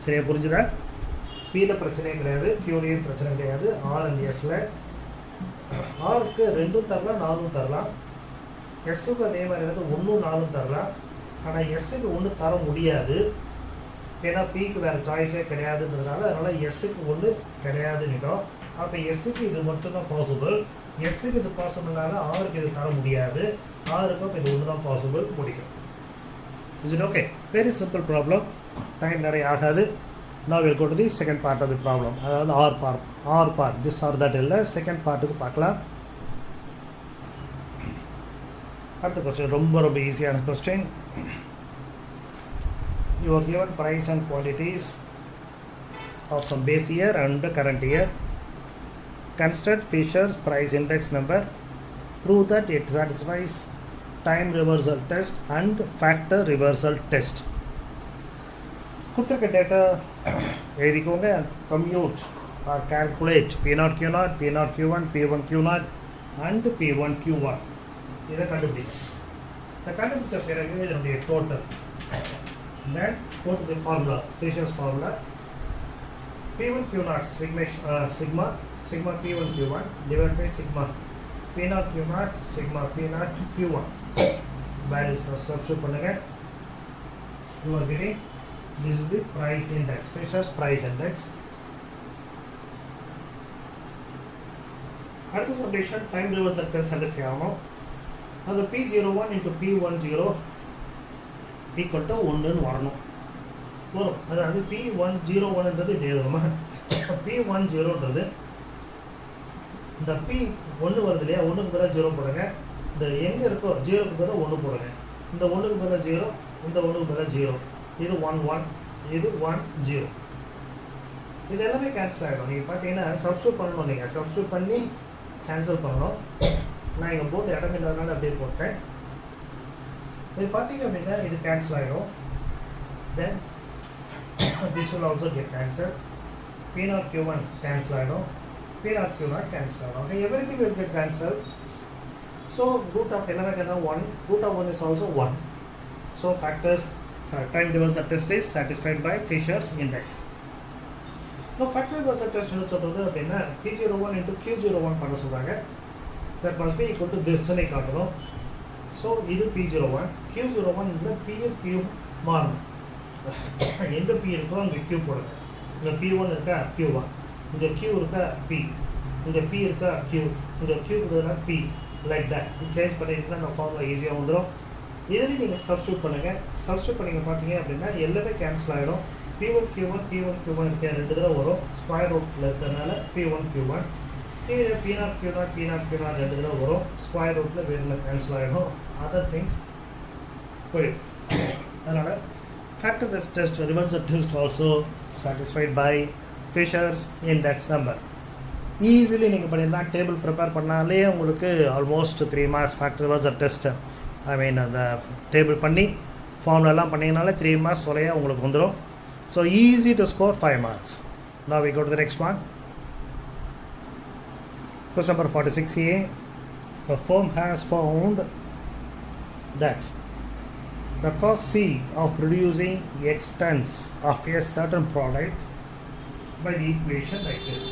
சரியா புரிஞ்சுதா? பியில் பிரச்சனையும் கிடையாது, கியூலையும் பிரச்சனை கிடையாது. ஆர் அண்ட் எஸ்ஸில் ஆருக்கு 2ம் தரலாம், 4ம் தரலாம். எஸ்ஸுக்கு அதே மாதிரி வந்து 1ம் 4ம் தரலாம். ஆனால் எஸ்ஸுக்கு 1 தர முடியாது, ஏன்னா பிக்கு வேறு சாய்ஸே கிடையாதுன்றதுனால. அதனால் எஸ்ஸுக்கு 1 கிடையாதுன்னுட்டோம். அப்போ எஸ்ஸுக்கு இது மட்டும்தான் பாசிபிள். எஸ்ஸுக்கு இது பாசிபிள்னால ஆருக்கு இது தர முடியாது. ஆருக்கும் இப்போ இது 1 தான் பாசிபிள், முடிக்கும். Is it okay? Very simple problem, time நிறைய ஆகாது. Now we'll go to the second part of the problem. அதாவது or part this or that இல்லை, செகண்ட் பார்ட்டுக்கு பார்க்கலாம். அடுத்த கொஸ்டின் ரொம்ப ரொம்ப ஈஸியான question. You are given price and quantities of some base year and the current year. Construct Fisher's price index number. Prove that it satisfies time reversal test and factor reversal test. கொடுத்துருக்க data எழுதிக்கோங்க. Compute or calculate P0 Q0, P0 Q1, P1 Q0 and P1 Q1. இதை கண்டுபிடிக்கும். இதை கண்டுபிடிச்ச பிறகு இதனுடைய total then go to the formula, Fisher's formula. P1 Q0 sigma P1 Q1 divided by sigma P0 Q0 sigma P0 Q1. values substitute பண்ணுங்க. You are getting this is the price index, Fisher's price index. அடுத்த submission time reversal test satisfy ஆகணும். அந்த P01 into P10 equal to 1ன்னு வரணும். வரும். அதாவது P101ன்றது இப்படி எழுதணுமா? P10ன்றது இந்த P1 வருது இல்லையா, 1க்கு பதிலாக 0 போடுங்க. இந்த எங்கே இருக்கோ 0க்கு பதிலாக 1 போடுங்க. இந்த 1க்கு பதிலாக 0, இந்த 1க்கு பதிலாக 0. இது 1 1, இது 1 0. இது எல்லாமே கேன்சல் ஆகிடும். நீங்கள் பார்த்தீங்கன்னா சப்ஸ்டியூட் பண்ணணும். நீங்கள் சப்ஸ்டியூட் பண்ணி கேன்சல் பண்ணணும். நான் எங்கள் போர்டு இடம் இல்லாதனால அப்படியே போட்டேன். இது பார்த்தீங்க அப்படின்னா இது கேன்சல் ஆகிடும். Then this will also get cancel. P0 Q1 cancel ஆகிடும். P0 Q0 கேன்சல் ஆகிடும். Okay, everything will get cancel. So root of எல்லாமே கேட்டால் 1, root of 1 is also 1. So factors, time reversal test is satisfied by Fisher's index. Now factor reversal test என்ன சொல்கிறது அப்படின்னா P01 into Q01 பண்ண சொல்கிறாங்க. that must be equal to this-ன்னு காட்டணும். So இது P01, Q01 இந்த P மாறணும். எந்த P இருக்கோ அங்கே Q போடுங்க. இந்த P1 இருக்கா Q1, இந்த Q இருக்கா P, இந்த P இருக்கா Q, இந்த Q பதிலாக P, லைக் தட். இது சேஞ்ச் பண்ணிட்டுனா நம்ம ஃபார்முலா ஈஸியாக வந்துடும். இதுலேயும் நீங்கள் சப்ஸ்டியூட் பண்ணுங்கள். சப்ஸ்டியூட் பண்ணிங்க பார்த்தீங்க அப்படின்னா எல்லாமே கேன்சல் ஆகிடும். P1 Q1 P1 Q1 இருக்க 2 தடவை வரும். ஸ்கொயர் ரூட்டில் இருக்கிறதுனால P1 Q1. கீழே P0 Q0 P0 Q0 2 தடவை வரும். ஸ்கொயர் ரூட்டில் வேறு கேன்சல் ஆகிடும். அதர் திங்ஸ் போயிடும். அதனால் factor test reversal test also satisfied by Fisher's index number. Easily நீங்கள் பண்ணிடலாம். டேபிள் ப்ரிப்பேர் பண்ணாலே உங்களுக்கு almost 3 marks factor reversal test. ஐ மீன் அந்த டேபிள் பண்ணி ஃபார்முலாலாம் பண்ணிங்கனாலே 3 marks சொல்லையாக உங்களுக்கு வந்துடும். So easy to score 5 marks. Now we go to the next one. Question number 46A. The firm has found that the cost C of producing X tons of a certain product by the equation like this.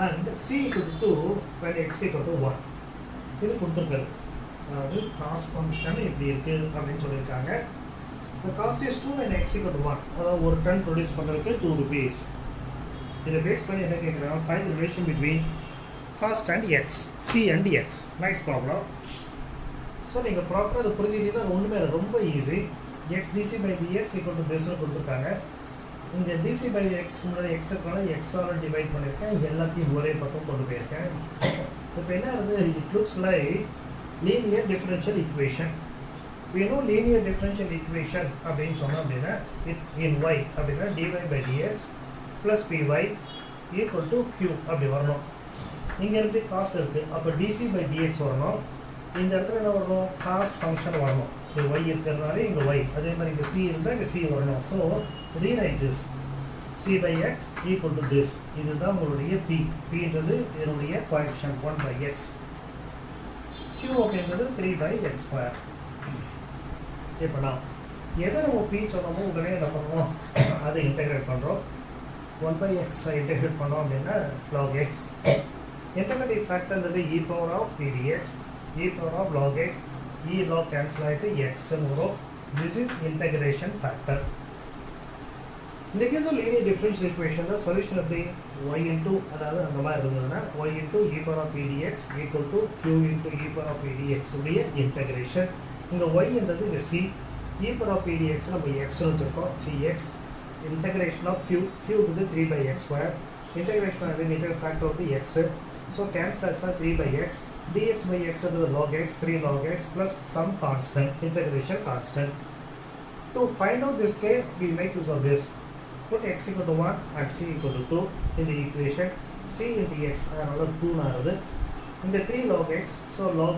And C equal to 2 when X equal to 1. இது கொடுத்துருக்காரு. அதாவது cost function இப்படி இருக்குது அப்படின்னு சொல்லியிருக்காங்க. The cost is 2 when X equal to 1. அதாவது ஒரு ton produce பண்ணுறதுக்கு 2 rupees. இதை பேஸ் பண்ணி என்ன கேட்குறாங்க? Find the relation between cost and X, C and X. Nice problem. So நீங்கள் ப்ராப்பராக அதை புரிஞ்சுக்கிட்டீங்கன்னா ஒன்றுமே ரொம்ப easy. X dc by dx equal to this-னு கொடுத்துருக்காங்க. இந்த dc by x முன்னாடி x இருக்கான x-ஆல் டிவைட் பண்ணியிருக்கேன். எல்லாத்தையும் ஒரே பக்கம் கொண்டு போயிருக்கேன். இப்போ என்ன ஆகுது? It looks like linear differential equation. we know linear differential equation அப்படின்னு சொன்னோம் அப்படின்னா in y அப்படின்னா dy by dx plus py equal to q அப்படி வரணும். இங்கே இருந்து காஸ்ட் இருக்குது, அப்போ டிசி பை டிஎக்ஸ் வரணும். இந்த இடத்துல என்ன வரணும், காஸ்ட் ஃபங்க்ஷன் வரணும். இது ஒய் இருக்கிறதுனால இங்கே ஒய், அதே மாதிரி இங்கே சி இருந்தால் இங்கே சி வரணும். So rewrite this c by x equal to this. இதுதான் உங்களுடைய பி. பின்றது இதனுடைய கோஎஃபிஷியன்ட் 1 பை எக்ஸ். கியூ அப்படின்றது 3 பை எக்ஸ் ஸ்கொயர். இப்போ நான் எதை நம்ம பி சொன்னோமோ உடனே என்ன பண்ணுவோம், அதை இன்டெகிரேட் பண்ணுறோம். 1 பை எக்ஸை இன்டெகிரேட் பண்ணோம் அப்படின்னா log எக்ஸ். இன்டெகிரேட்டிவ் ஃபேக்டர்ன்றது e power of P dx, e power of log x, e log cancel ஆகிட்டு எக்ஸ்ன்னு வரும். This is integration factor. இந்த கேஸ் லீனியர் டிஃபரன்ஷியல் ஈக்குவேஷன் தான் சொல்யூஷன் எப்படி y இன்டூ, அதாவது அந்த மாதிரி இருந்ததுன்னா y into e power of P dx equal to Q into e power of P dx உடைய இன்டெகிரேஷன். இங்கே y என்றது இங்கே C, e power of P dx நம்ம எக்ஸ்னு வச்சுருக்கோம், C x. Integration of q, q வந்து 3 by x square. Integration of integrate factor வந்து x. So cancel ஆச்சுன்னா 3 by x. dx by x is log x, 3 log x plus some constant, integration constant. To find out this k, we make use of this. Put x equal to 1 and c equal to 2 in the equation. C into x another 2 another. In the 3 log x, so log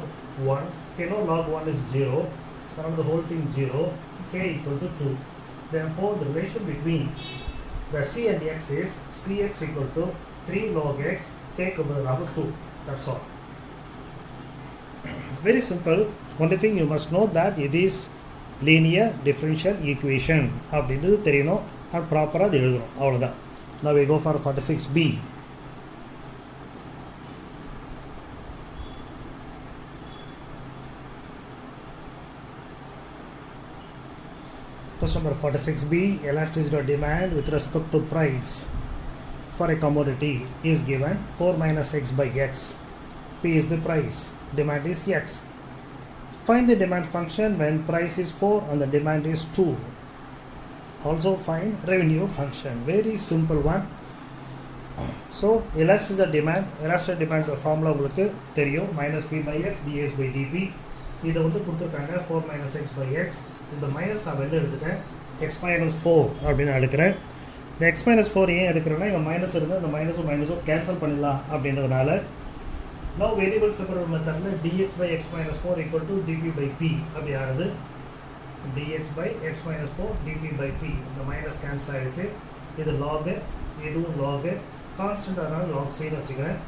1, you know log 1 is 0, so the whole thing 0, k equal to 2. Therefore, the relation between the c and the x is cx equal to 3 log x, k equal to 2. That's all. Very simple. Only thing you must know that it is linear differential equation அப்படின்றது தெரியணும். அது ப்ராப்பராக அது எழுதணும், அவ்வளோதான். Now we go for 46b. Question number 46b. Elasticity of demand with respect to price for a commodity is given 4 minus x by x. P is the price. Demand is x. Find the demand function when price is 4 and the demand is 2. Also find revenue function. Very simple one. So elasticity of demand formula உங்களுக்கு தெரியும், minus p by x dx by dp. இதை வந்து கொடுத்துருக்காங்க 4 minus x by x. இந்த minus நான் வெளில எடுத்துட்டேன், x minus 4 அப்படின்னு எடுக்கிறேன். இந்த x minus 4 ஏன் எடுக்கிறேன்னா இங்கே மைனஸ் இருந்தால் இந்த மைனஸும் கேன்சல் பண்ணிடலாம் அப்படின்றதுனால. Now variable separable method dx by x minus 4 equal to dp by p அப்படி ஆகுது. dx by x minus 4 dp by p. இந்த மைனஸ் கேன்சல் ஆகிடுச்சு. இது log, இதுவும் log, கான்ஸ்டன்ட் அதனால log c வச்சுக்கிறேன்.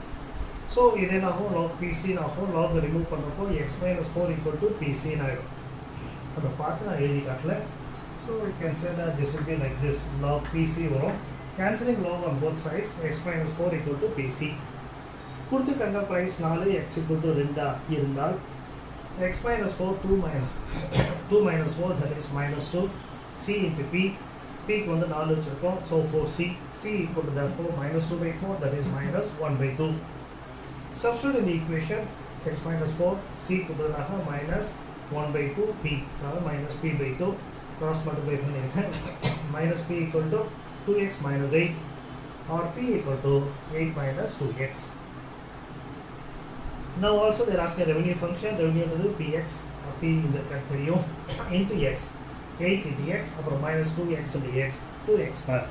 ஸோ இது என்ன ஆகும், log pc ஆகும். log ரிமூவ் பண்ணுறப்போ x minus 4 equal to pc ஆகிடும். அந்த பார்த்து நான் எழுதி காட்டல. So we can say that this will be like this, log pc வரும். Cancelling log on both sides, x minus 4 equal to pc. கொடுத்துருக்காங்க ப்ரைஸ் 4, எக்ஸ் இக்குவல் டு 2 இருந்தால் X minus 4 2 minus 4 that is minus 2, c into p, pக்கு வந்து 4 வச்சுருக்கோம், so 4c, c equal to therefore minus 2 by 4 that is minus 1 by 2. Substitute in the equation x minus 4, c க்கு பதிலாக minus 1 by 2 p, அதாவது minus p by 2 cross multiply பண்ணியிருக்கேன். minus p equal to 2x minus 8 or p equal to 8 minus 2x. Now also they are asking a revenue function. Revenue is px, p in the தெரியும், into x, 8 into x, அப்புறம் minus 2x into x, 2x square.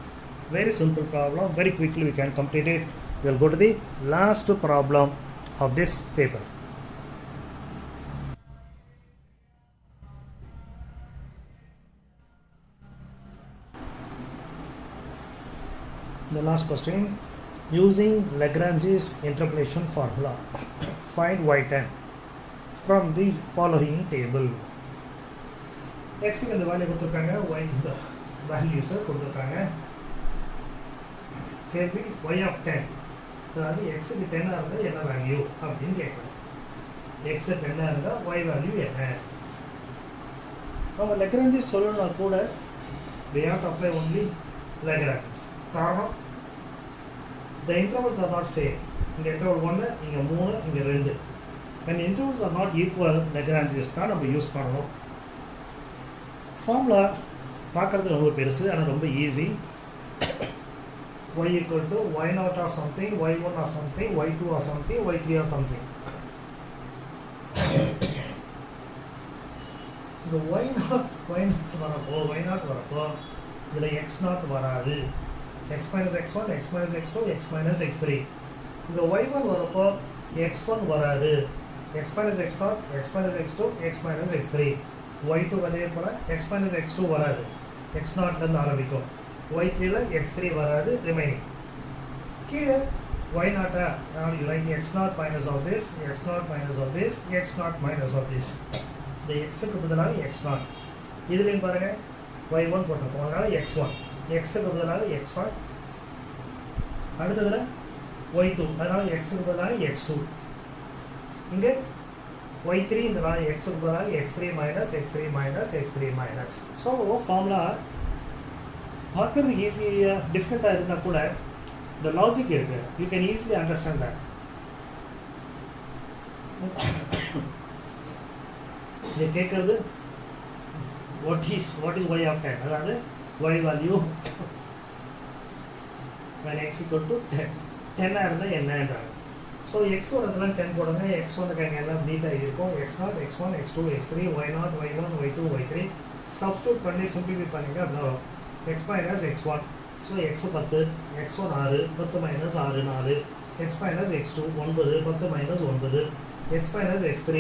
Very simple problem. Very quickly we can complete it. We will go to the last problem of this paper. The last question. Using Lagrange's interpolation formula, find y10 from the following table. X க்கு இந்த value கொடுத்துருக்காங்க, y இந்த வேல்யூஸை கொடுத்துருக்காங்க. கேள்வி y of 10, அதாவது எக்ஸுக்கு 10 இருந்தால் என்ன வேல்யூ அப்படின்னு கேட்கணும். எக்ஸு 10 இருந்தால் y வேல்யூ என்ன? நம்ம Lagrange's சொல்லணும்னா கூட we have to apply only Lagrange's. காரணம் the intervals are not same. இந்த interval 1, இங்கே 3, இங்கே 2. when intervals are not equal, Lagrange's தான் நம்ம யூஸ் பண்ணணும். ஃபார்முலா பார்க்குறது ரொம்ப பெருசு, ஆனால் ரொம்ப easy. y equal to y0 of something, y1 of something, y2 of something, y3 of something. இந்த y0 வரப்போ இதில் x0 வராது. x minus x1, x minus x2, x minus x3. இங்கே y1 வரப்போ x1 வராது, x minus x0, x minus x2, x minus x3. y2 அதே போல் x minus x2 வராது, x0லேருந்து ஆரம்பிக்கும். y3ல x3 வராது, ரிமைனிங். கீழே y0 now you write x0 minus of this, x0 minus of this, x0 minus of this. இந்த xக்கு பதிலாக x0. இதுலேயும் பாருங்கள் y1 போட்டிருப்போம், அதனால் x1. xக்கு பதிலாக x1. அடுத்ததில் y2, அதனால் xக்கு பதிலாக x2. இங்கே y3ன்றனால xக்கு பதிலாக x3 minus x3 minus x3 minus. So formula பார்க்கறதுக்கு ஈஸியாக டிஃபிகல்ட்டாக இருந்தால் கூட the logic இருக்கு, you can easily understand that. இதை கேட்கறது what is y of 10, அதாவது y value when x equal to 10 10 இருந்தால் என்னன்றாங்க. ஸோ x வரதுலாம் 10 போடுங்க, x1 எல்லாம் நீட்டாக இருக்கும், x0, x1, x2, x3, y0, y1, y2, y3 substitute பண்ணி சிம்பிளிஃபை பண்ணிங்க அப்படின்னா x minus x1. So x 10, x1 6, 10 minus 6 4, x minus x2 9, 10 minus 9, x minus x3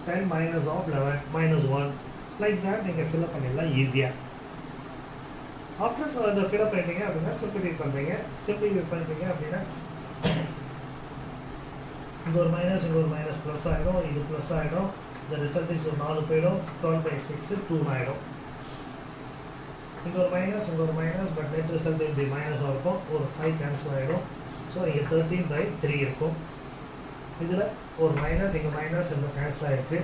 10 minus of 11 minus 1. Like that நீங்கள் fill up பண்ணிடலாம் ஈஸியாக. After அந்த fill up பண்ணிட்டீங்க அப்படின்னா simplify பண்ணுறீங்க அப்படின்னா இங்கே ஒரு மைனஸ் இங்கே ஒரு மைனஸ் ப்ளஸ் ஆகிடும், இது ப்ளஸ் ஆகிடும், இந்த ரிசல்ட் இஸ் ஒரு 4 போயிடும், 12/6 2 ஆகிடும். இங்கே ஒரு மைனஸ் இங்கே ஒரு மைனஸ், பட் நெட் ரிசல்ட் இப்படி மைனஸாக இருக்கும், ஒரு 5 கேன்சல் ஆகிடும். ஸோ இங்கே 13/3 இருக்கும். இதில் ஒரு மைனஸ் இங்கே மைனஸ் இந்த கேன்சல் ஆகிடுச்சு.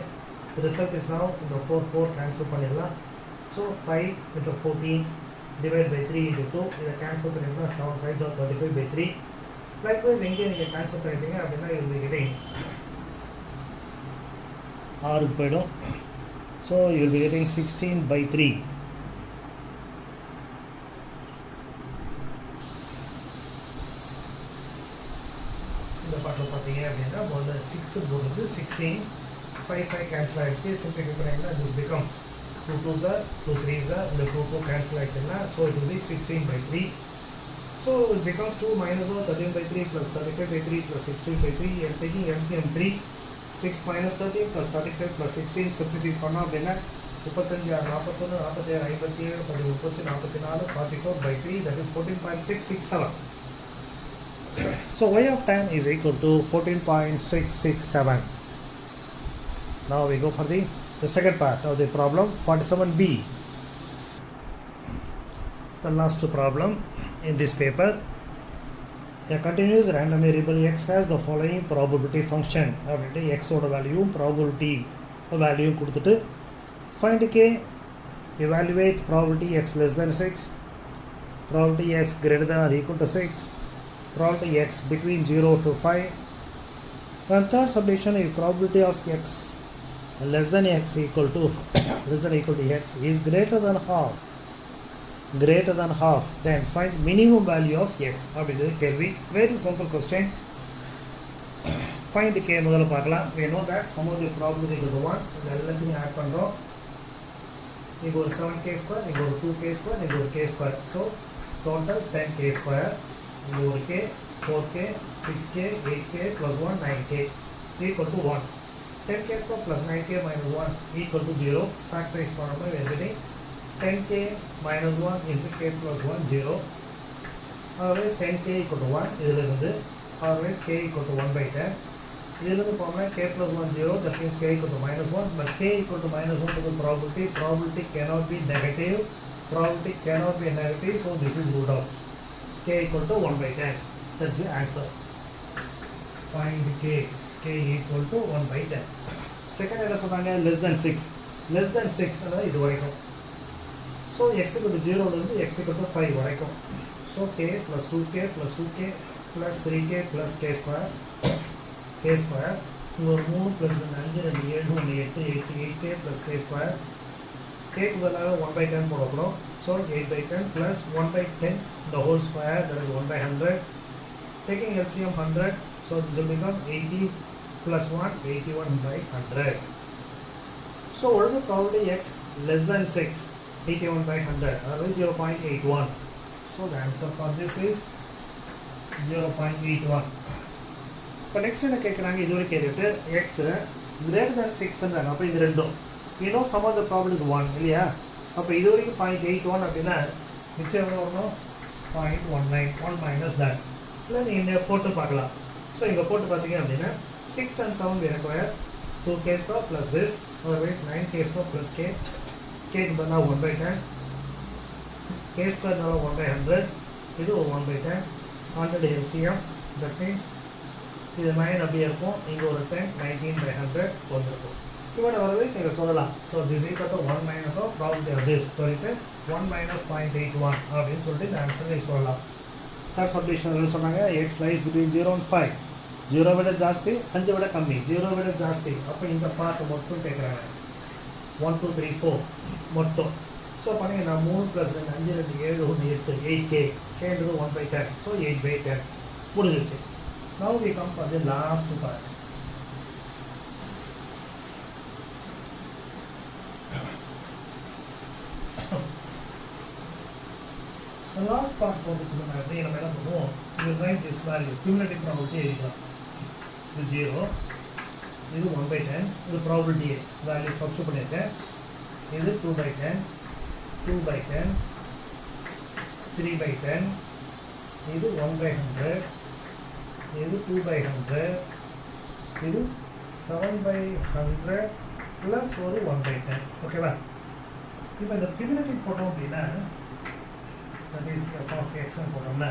ரிசல்ட் இஸ் நவ் இந்த 4 கேன்சல் பண்ணிடலாம். So 5 into 14 divided by 3 into 2, இதை கேன்சல் பண்ணிங்கன்னா 7 5 are 35/3. லைக்வைஸ் எங்கே நீங்கள் கேன்சல் பண்ணிட்டீங்க அப்படின்னா இது getting 6 போயிடும். So you'll be getting 16/3. இந்த பாட்டில் பார்த்தீங்க அப்படின்னா முதல்ல 6 போடுறது 16, 5 கேன்சல் ஆகிடுச்சு. சிம்பிளிஃபை பண்ணிங்கன்னா this becomes 2 2s are 2 3s are, இந்த 2 கேன்சல் ஆகிடுச்சுன்னா so it will be 16/3. So it becomes 2 minus 13/3 plus 35/3 plus 16/3. I am taking LCM 3. 6 minus 13 plus 35 plus 16 simplify பண்ணோம் அப்படின்னா 35 41 47 57 44 44/3, that is 14.667. So y of 10 is equal to 14.667. Now we go for the second part of the problem, 47b. The last problem in this paper. A continuous random variable x has the following probability function. அப்படின்ட்டு x ஓட value probability value கொடுத்துட்டு find k, evaluate probability x less than 6, probability x greater than or equal to 6, probability x between 0 to 5. And third subdivision, if probability of x less than x equal to x is greater than half, then find minimum value of x. அப்படின்றது கேள்வி. Very simple question. Find k முதல்ல பார்க்கலாம். We know that some of the problems equal to 1. இது எல்லாத்தையும் add பண்ணுறோம். இங்கே ஒரு 7k², இங்கே ஒரு 2k², இங்கே ஒரு k². So total 10k². இங்கே ஒரு k, 4k, 6k, 8k plus 1, 9k equal to 1. 10k² plus 9k minus 1 equal to 0. Factorize பண்ணும்போது we are getting 10k minus 1 into k plus 1 0. Always 10k equal to 1. இதிலிருந்து always k equal to 1/10. இதிலிருந்து போனால் k plus 1 0, that means k equal to minus 1. But k equal to minus 1 is probability cannot be negative. So this is ruled out. K equal to 1/10. That's the answer. Find k equal to 1/10. Second என்ன சொன்னாங்க, less than 6. less than 6 அதாவது இது வரைக்கும். So x equal to 0 இருந்து x equal to 5 வரைக்கும். So k plus 2k plus 2k plus 3k plus k square. இங்கே ஒரு 3 plus 5 2 7 1 8 8k plus k square. k க்கு பதிலாக 1/10 போடப்படும். So 8/10 plus 1/10 the whole square, that is 1/100. Taking LCM 100, so this will become 80 plus 1, 81/100. So what is the probability x less than 6? 81/100, or 0.81. So the answer for this is 0.81. இப்போ next என்ன கேட்குறாங்க, இது வரைக்கும் கேட்டுட்டு X greater than 6ன்றாங்க. அப்போ இது ரெண்டும் இன்னும் sum of the problem is 1 இல்லையா. அப்போ இது வரைக்கும் 0.81 அப்படின்னா மிச்சம் எவ்வளோ வரணும், 0.19, 1 மைனஸ் தட். இல்லை நீங்கள் போட்டு பார்க்கலாம். ஸோ இங்கே போட்டு பார்த்தீங்க அப்படின்னா 6 and 7 we require 2k square plus this, otherwise 9k square plus k. k பண்ணால் 1/10, k square 1/100, இது 1/10, 100 LCM. தட் மீன்ஸ் இது 9 அப்படியே இருக்கும், இங்கே ஒரு 10, 19/100 வந்துருக்கும். இவனை வரவே நீங்கள் சொல்லலாம். So this equal to 1 minus of probability of this சொல்லிட்டு 1 மைனஸ் 0.81 அப்படின்னு சொல்லிட்டு இந்த ஆன்சர் நீங்கள் சொல்லலாம். தேர்ட் சப்டிஷன் சொன்னாங்க எக்ஸ் லைஸ் பிட்வீன் 0 and 5. 0 விட ஜாஸ்தி, 5 விட கம்மி, 0 விட ஜாஸ்தி. அப்போ இந்த பார்ட் மொத்தம் கேட்குறாங்க 1 2 3 4 மொத்தம். ஸோ பண்ணுங்க, நான் 3 + 2 5 2 7 1 8 8k, கேன்றது 1/10, ஸோ 8/10 முடிஞ்சிச்சு. Now we come for the last part. The last part போட்டுக்கணும் அப்படியே நம்ம என்ன பண்ணுவோம், இது right this value cumulative probability எழுதிக்கலாம். இது 0, இது 1/10, இது probability வேல்யூ சப்ஸ்டிட்யூட் பண்ணியிருக்கேன். இது 2/10, 2/10, 3/10, இது 1/100, இது 2/100, இது 7/100 ப்ளஸ் ஒரு 1/10. ஓகேவா. இப்போ இந்த cumulative போட்டோம் அப்படின்னா that is f of x போட்டோம்னா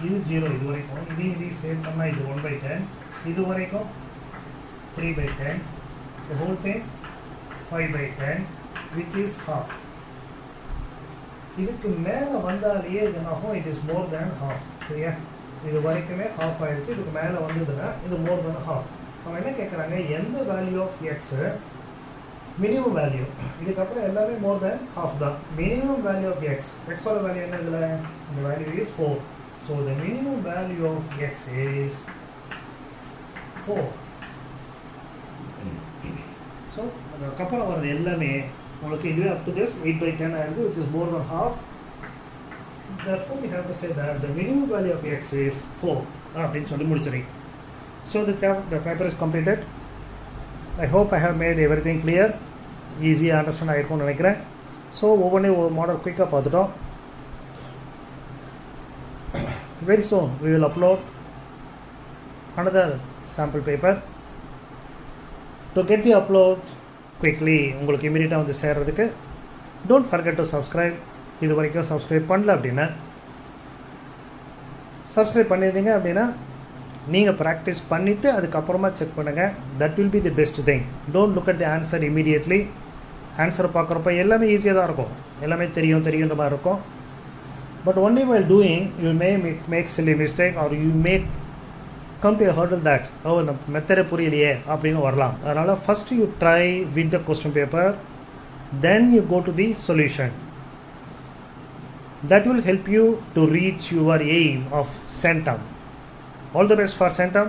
இது 0 இது வரைக்கும், இது சேவ் பண்ணால் இது 1/10, இது வரைக்கும் 3/10, the whole thing 5/10 which is half. இதுக்கு மேலே வந்தாலேயே இது ஆகும், it is more than half. சரியா, இது வரைக்குமே half ஆயிடுச்சு, இதுக்கு மேலே வந்ததுன்னா இது more than half. அவங்க என்ன கேட்குறாங்க, எந்த value of x minimum value, இதுக்கப்புறம் எல்லாமே மோர் தேன் ஹாஃப் தான். மினிமம் வேல்யூ ஆஃப் எக்ஸ், எக்ஸோட வேல்யூ என்ன இதில், இந்த value is 4. So the minimum value of x is 4. So அதுக்கப்புறம் வர்றது எல்லாமே உங்களுக்கு இதுவே அப் டு திஸ் 8/10 ஆயிடுது, which is more than half. Therefore we have to say that the minimum value of x is 4 அப்படின்னு சொல்லி முடிச்சிருங்க. So the paper is completed. I hope I have made everything clear. ஈஸியாக understand ஆகிருக்கும்னு நினைக்கிறேன். So ஒவ்வொன்றையும் ஒரு model குயிக்காக பார்த்துட்டோம். Very soon we will upload another sample paper. To get the upload quickly, உங்களுக்கு இமீடியட்டாக வந்து சேர்றதுக்கு don't forget to subscribe. இது வரைக்கும் சப்ஸ்கிரைப் பண்ணல அப்படின்னா சப்ஸ்கிரைப் பண்ணியிருந்தீங்க அப்படின்னா நீங்கள் ப்ராக்டிஸ் பண்ணிவிட்டு அதுக்கப்புறமா செக் பண்ணுங்கள். That will be the best thing. Don't look at the answer immediately. ஆன்சரை பார்க்குறப்ப எல்லாமே ஈஸியாக தான் இருக்கும், எல்லாமே தெரியுன்ற மாதிரி இருக்கும். But only while doing you may make silly mistake or you may come to a hurdle that நம்ம மெத்தடே புரியலையே அப்படின்னு வரலாம். அதனால் first you try with the question paper, then you go to the solution. That will help you to reach your aim of CENTUM. All the best for CENTUM.